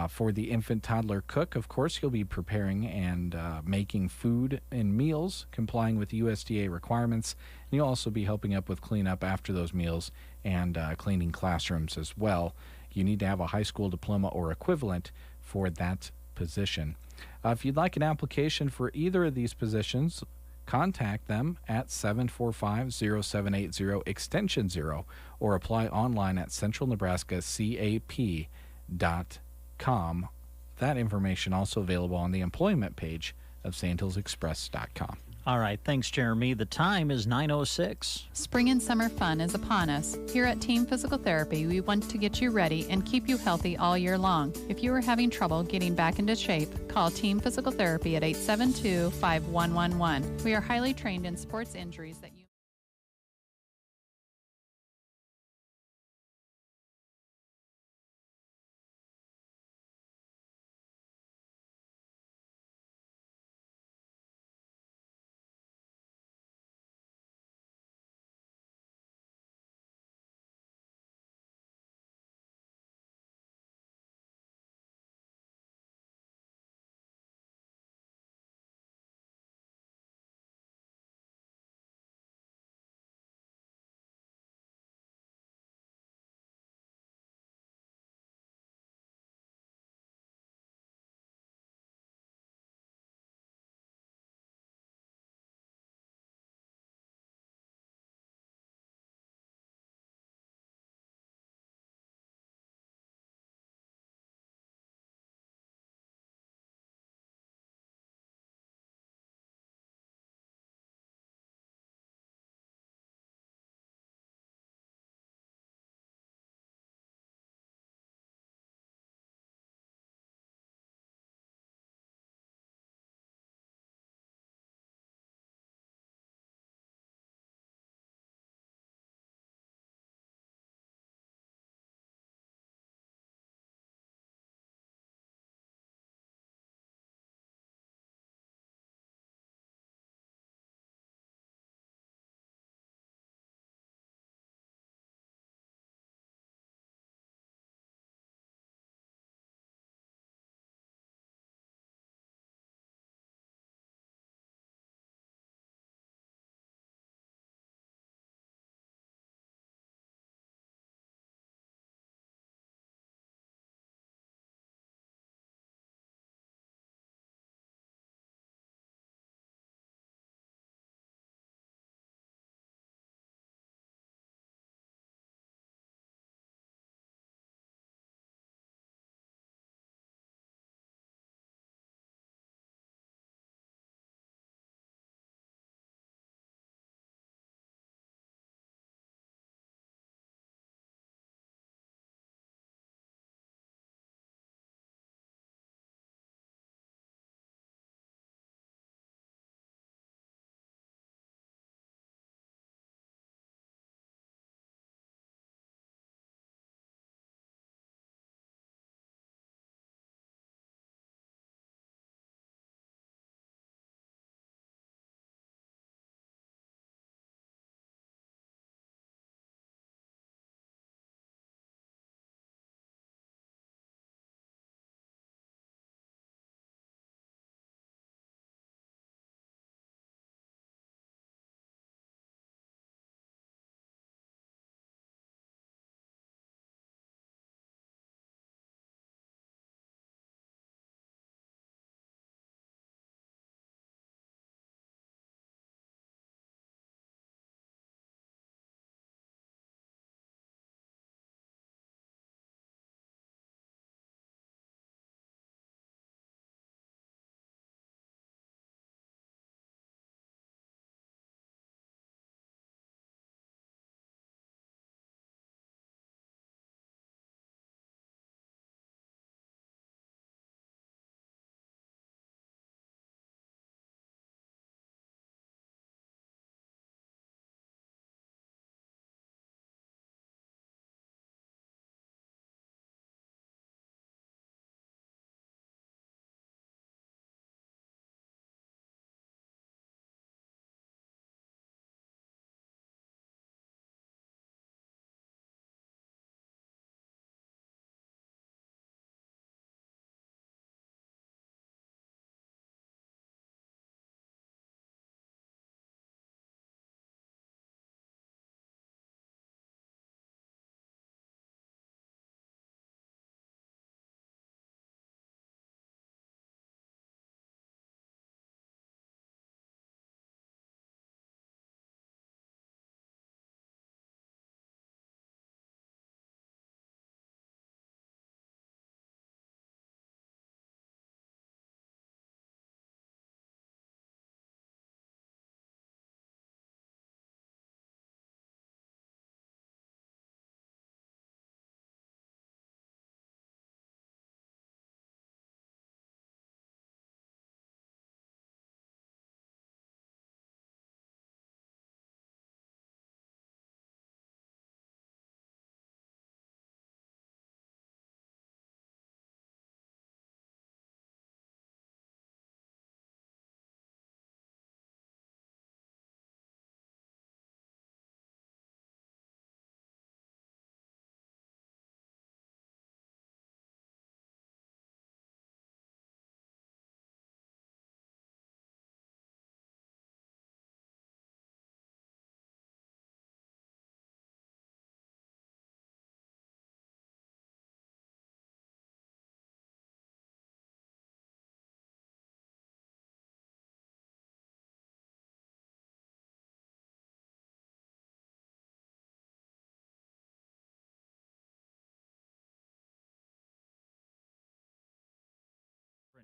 For the infant toddler cook, of course, you'll be preparing and making food and meals, complying with USDA requirements. And you'll also be helping up with cleanup after those meals and cleaning classrooms as well. You need to have a high school diploma or equivalent for that position. If you'd like an application for either of these positions, contact them at 745-0780 extension 0 or apply online at centralnebraskacap.com. That information also available on the employment page of sandhillsexpress.com. All right, thanks, Jeremy. The time is 9:06. Spring and summer fun is upon us. Here at Team Physical Therapy, we want to get you ready and keep you healthy all year long. If you are having trouble getting back into shape, call Team Physical Therapy at 872-5111. We are highly trained in sports injuries that you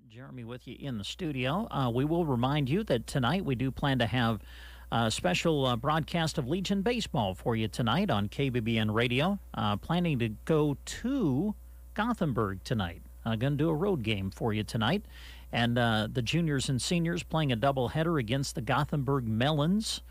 Jeremy with you in the studio. We will remind you that tonight we do plan to have a special broadcast of Legion Baseball for you tonight on KBBN Radio. Planning to go to Gothenburg tonight. Going to do a road game for you tonight. And the juniors and seniors playing a doubleheader against the Gothenburg Melons.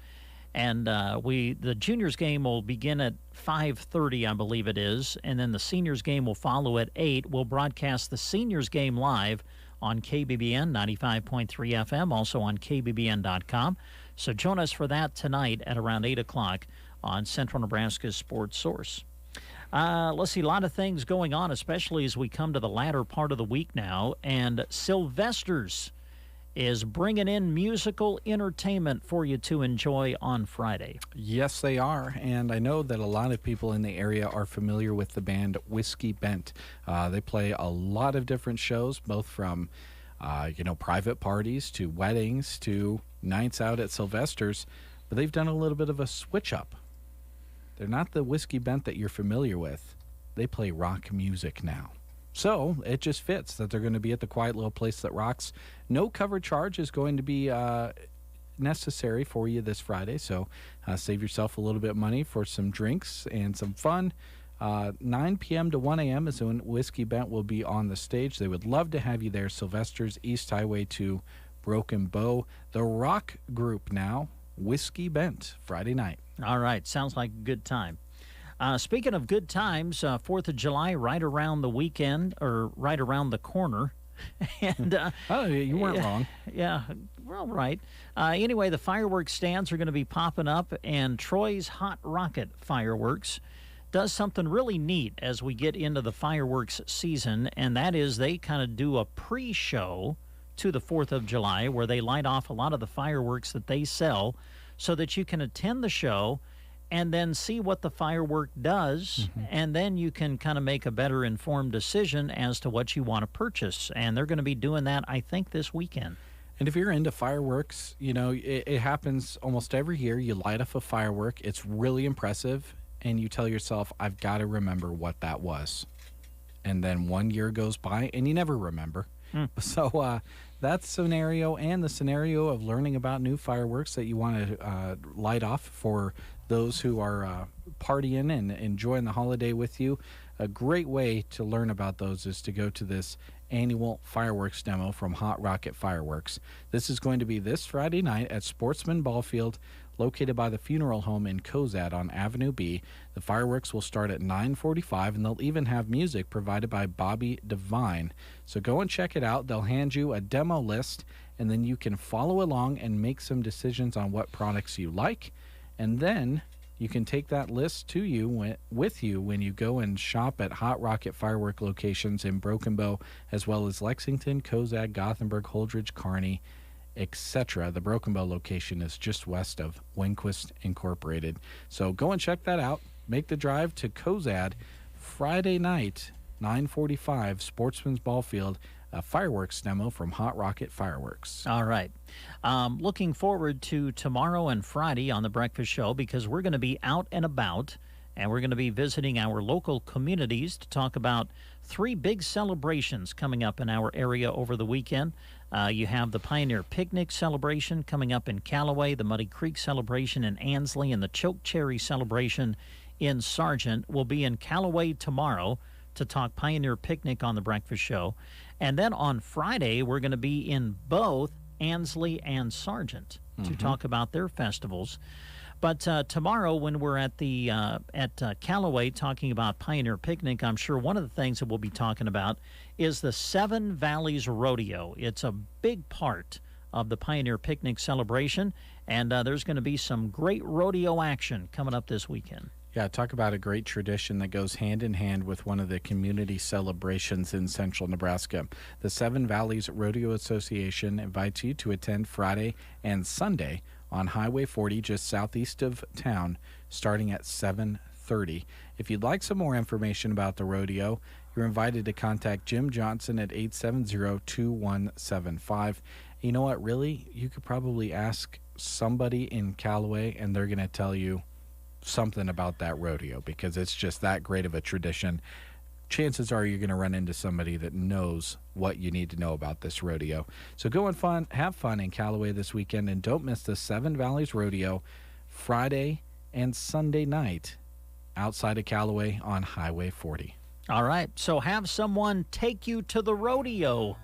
And the juniors game will begin at 5:30, I believe it is, and then the seniors game will follow at 8. We'll broadcast the seniors game live on KBBN 95.3 FM, also on KBBN.com. So join us for that tonight at around 8 o'clock on Central Nebraska's Sports Source. Let's see, a lot of things going on, especially as we come to the latter part of the week now, and Sylvester's is bringing in musical entertainment for you to enjoy on Friday. Yes, they are, and I know that a lot of people in the area are familiar with the band Whiskey Bent. They play a lot of different shows, both from private parties to weddings to nights out at Sylvester's, but they've done a little bit of a switch up. They're not the Whiskey Bent that you're familiar with. They play rock music now. So it just fits that they're going to be at the Quiet Little Place That Rocks. No cover charge is going to be necessary for you this Friday, so save yourself a little bit of money for some drinks and some fun. 9 p.m. to 1 a.m. is when Whiskey Bent will be on the stage. They would love to have you there. Sylvester's, East Highway to Broken Bow. The rock group now, Whiskey Bent, Friday night. All right, sounds like a good time. Speaking of good times, 4th of July right around the weekend, or right around the corner. And you weren't wrong. Yeah, well, right. Anyway, the fireworks stands are going to be popping up, and Troy's Hot Rocket Fireworks does something really neat as we get into the fireworks season, and that is they kind of do a pre-show to the 4th of July where they light off a lot of the fireworks that they sell so that you can attend the show and then see what the firework does, and then you can kind of make a better informed decision as to what you want to purchase. And they're going to be doing that, I think, this weekend. And if you're into fireworks, it happens almost every year. You light off a firework. It's really impressive, and you tell yourself, I've got to remember what that was. And then 1 year goes by, and you never remember. So that scenario and the scenario of learning about new fireworks that you want to light off for those who are partying and enjoying the holiday with you, a great way to learn about those is to go to this annual fireworks demo from Hot Rocket Fireworks. This is going to be this Friday night at Sportsman Ballfield, located by the funeral home in Cozad on Avenue B. The fireworks will start at 9:45, and they'll even have music provided by Bobby Devine. So go and check it out. They'll hand you a demo list, and then you can follow along and make some decisions on what products you like. And then you can take that list to you with you when you go and shop at Hot Rocket Firework locations in Broken Bow, as well as Lexington, Cozad, Gothenburg, Holdridge, Kearney, etc. The Broken Bow location is just west of Winquist Incorporated. So go and check that out. Make the drive to Cozad Friday night, 9:45, Sportsman's Ballfield, a fireworks demo from Hot Rocket Fireworks. All right. Looking forward to tomorrow and Friday on the Breakfast Show, because we're going to be out and about, and we're going to be visiting our local communities to talk about 3 big celebrations coming up in our area over the weekend. You have the Pioneer Picnic celebration coming up in Callaway, the Muddy Creek celebration in Ansley, and the Choke Cherry celebration in Sargent. Will be in Callaway tomorrow to talk Pioneer Picnic on the Breakfast Show. And then on Friday, we're going to be in both Ansley and Sargent to talk about their festivals. But tomorrow, when we're at the Callaway talking about Pioneer Picnic, I'm sure one of the things that we'll be talking about is the Seven Valleys Rodeo. It's a big part of the Pioneer Picnic celebration, and there's going to be some great rodeo action coming up this weekend. Yeah, talk about a great tradition that goes hand in hand with one of the community celebrations in central Nebraska. The Seven Valleys Rodeo Association invites you to attend Friday and Sunday on Highway 40 just southeast of town, starting at 7:30. If you'd like some more information about the rodeo, you're invited to contact Jim Johnson at 870-2175. You know what, really? You could probably ask somebody in Callaway, and they're going to tell you something about that rodeo, because it's just that great of a tradition. chances are you're going to run into somebody that knows what you need to know about this rodeo. So go and have fun in Callaway this weekend, and don't miss the Seven Valleys Rodeo Friday and Sunday night outside of Callaway on Highway 40. All right, so have someone take you to the rodeo.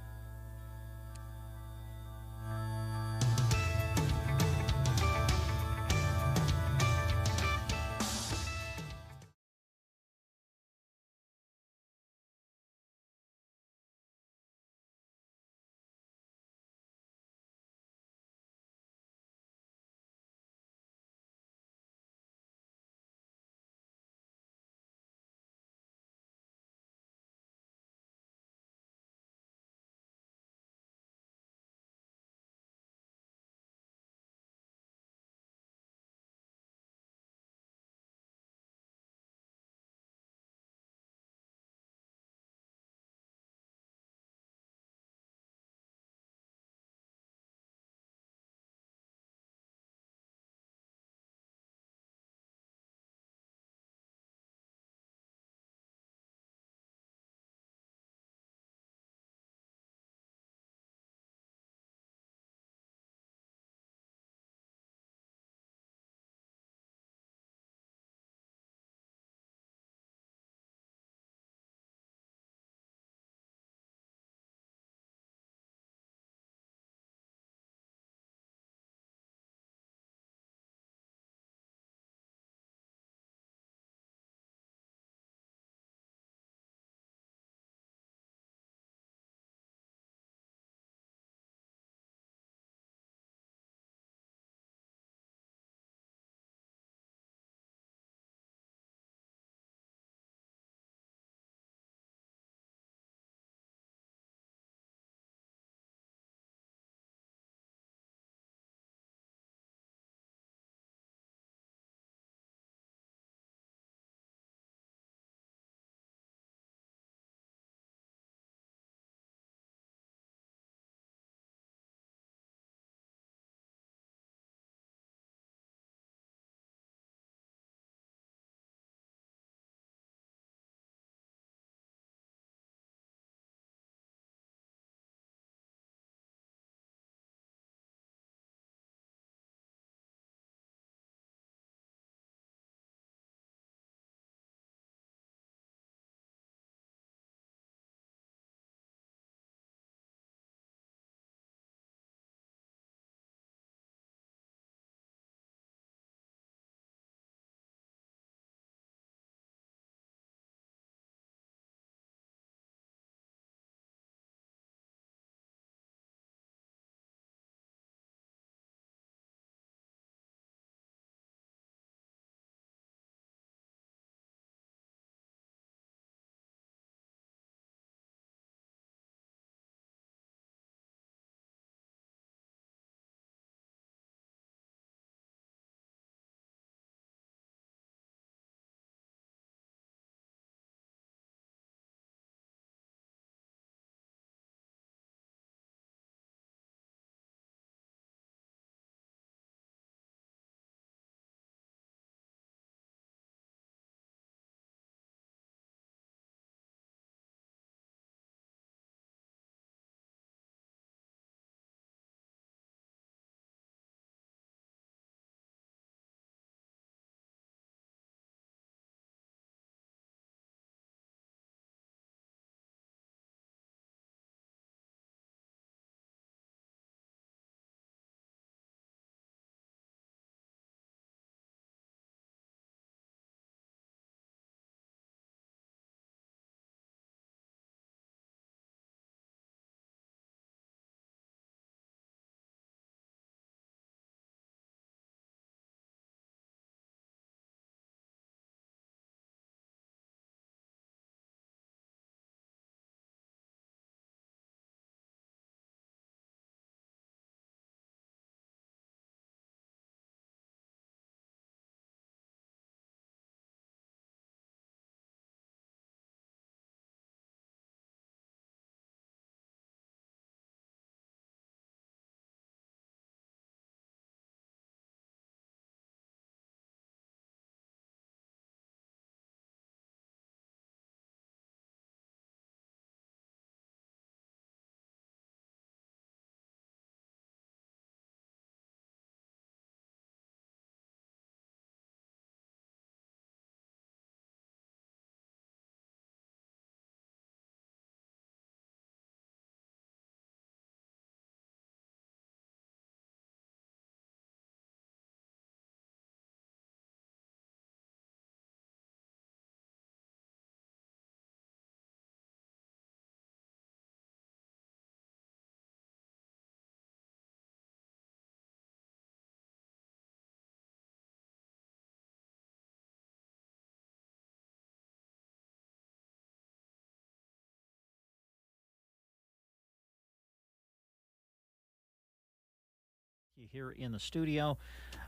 you here in the studio.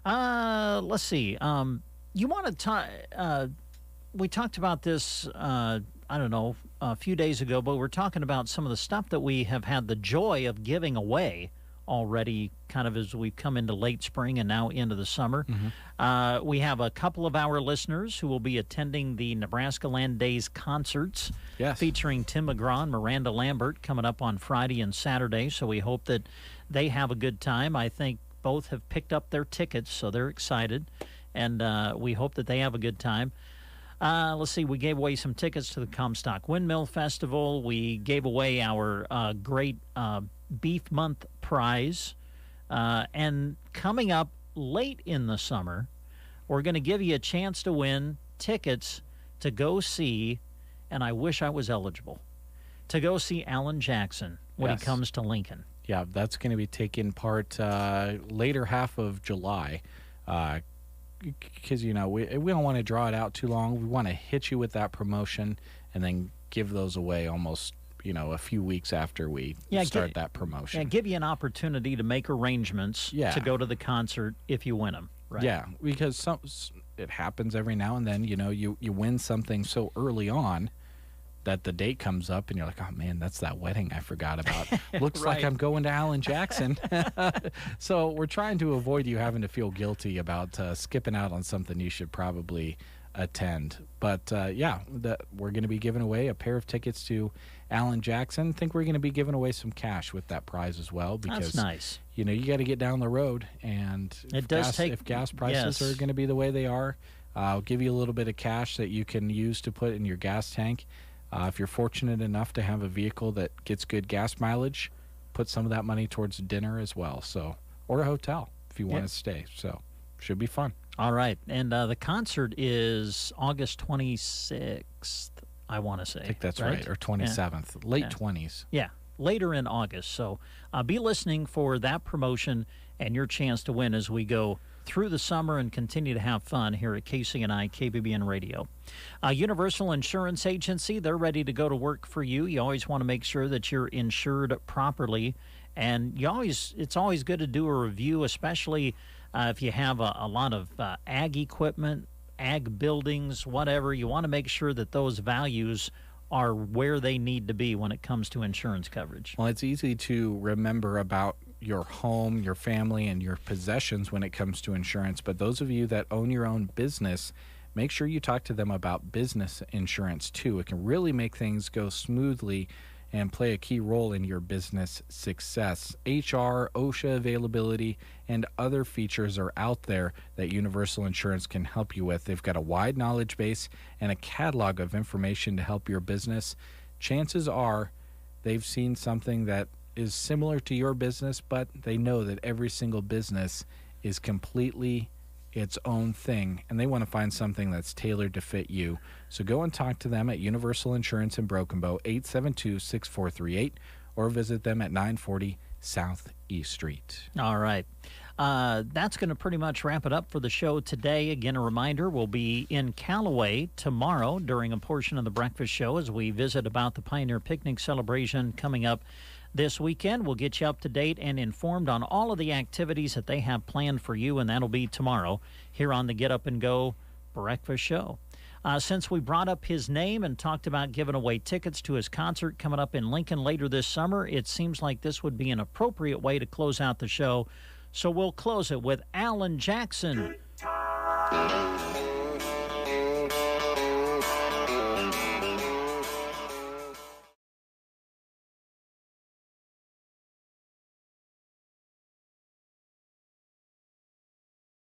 Let's see. You want to talk? We talked about this. I don't know, a few days ago, but we're talking about some of the stuff that we have had the joy of giving away already, kind of as we've come into late spring and now into the summer. We have a couple of our listeners who will be attending the Nebraska Land Days concerts, featuring Tim McGraw and Miranda Lambert, coming up on Friday and Saturday. So we hope that they have a good time. I think both have picked up their tickets, so they're excited, and we hope that they have a good time. Let's see, we gave away some tickets to the Comstock Windmill Festival. We gave away our great Beef Month prize. And coming up late in the summer, we're going to give you a chance to win tickets to go see, and I wish I was eligible, to go see Alan Jackson when he comes to Lincoln. Yeah, that's going to be taking part later half of July. Because, you know, we don't want to draw it out too long. We want to hit you with that promotion and then give those away almost, you know, a few weeks after we start that promotion. Yeah, give you an opportunity to make arrangements to go to the concert if you win them. Right? Yeah, because it happens every now and then. You know, you win something so early on that the date comes up and you're like, oh man, that's that wedding I forgot about. Looks like I'm going to Alan Jackson. So we're trying to avoid you having to feel guilty about skipping out on something you should probably attend. But we're going to be giving away a pair of tickets to Alan Jackson. I think we're going to be giving away some cash with that prize as well, because that's nice. You know, you got to get down the road, and if gas prices are going to be the way they are, I'll give you a little bit of cash that you can use to put in your gas tank. If you're fortunate enough to have a vehicle that gets good gas mileage, put some of that money towards dinner as well. So, or a hotel if you want to stay. So, should be fun. All right. And the concert is August 26th, I want to say. I think that's right. Or 27th. Late 20s. Yeah, later in August. So, be listening for that promotion and your chance to win as we go through the summer and continue to have fun here at KCNI KBBN Radio. Universal Insurance Agency, they're ready to go to work for you. You always want to make sure that you're insured properly, and it's always good to do a review, especially if you have a lot of ag equipment, ag buildings, whatever. You want to make sure that those values are where they need to be when it comes to insurance coverage. Well, it's easy to remember about your home, your family, and your possessions when it comes to insurance. But those of you that own your own business, make sure you talk to them about business insurance too. It can really make things go smoothly and play a key role in your business success. HR, OSHA availability, and other features are out there that Universal Insurance can help you with. They've got a wide knowledge base and a catalog of information to help your business. Chances are they've seen something that is similar to your business, but they know that every single business is completely its own thing, and they want to find something that's tailored to fit you. So go and talk to them at Universal Insurance in Broken Bow, 872-6438, or visit them at 940 South East Street. All right. That's going to pretty much wrap it up for the show today. Again, a reminder, we'll be in Callaway tomorrow during a portion of the breakfast show as we visit about the Pioneer Picnic celebration coming up this weekend. We'll get you up to date and informed on all of the activities that they have planned for you, and that'll be tomorrow here on the Get Up and Go Breakfast Show. Since we brought up his name and talked about giving away tickets to his concert coming up in Lincoln later this summer, it seems like this would be an appropriate way to close out the show. So we'll close it with Alan Jackson.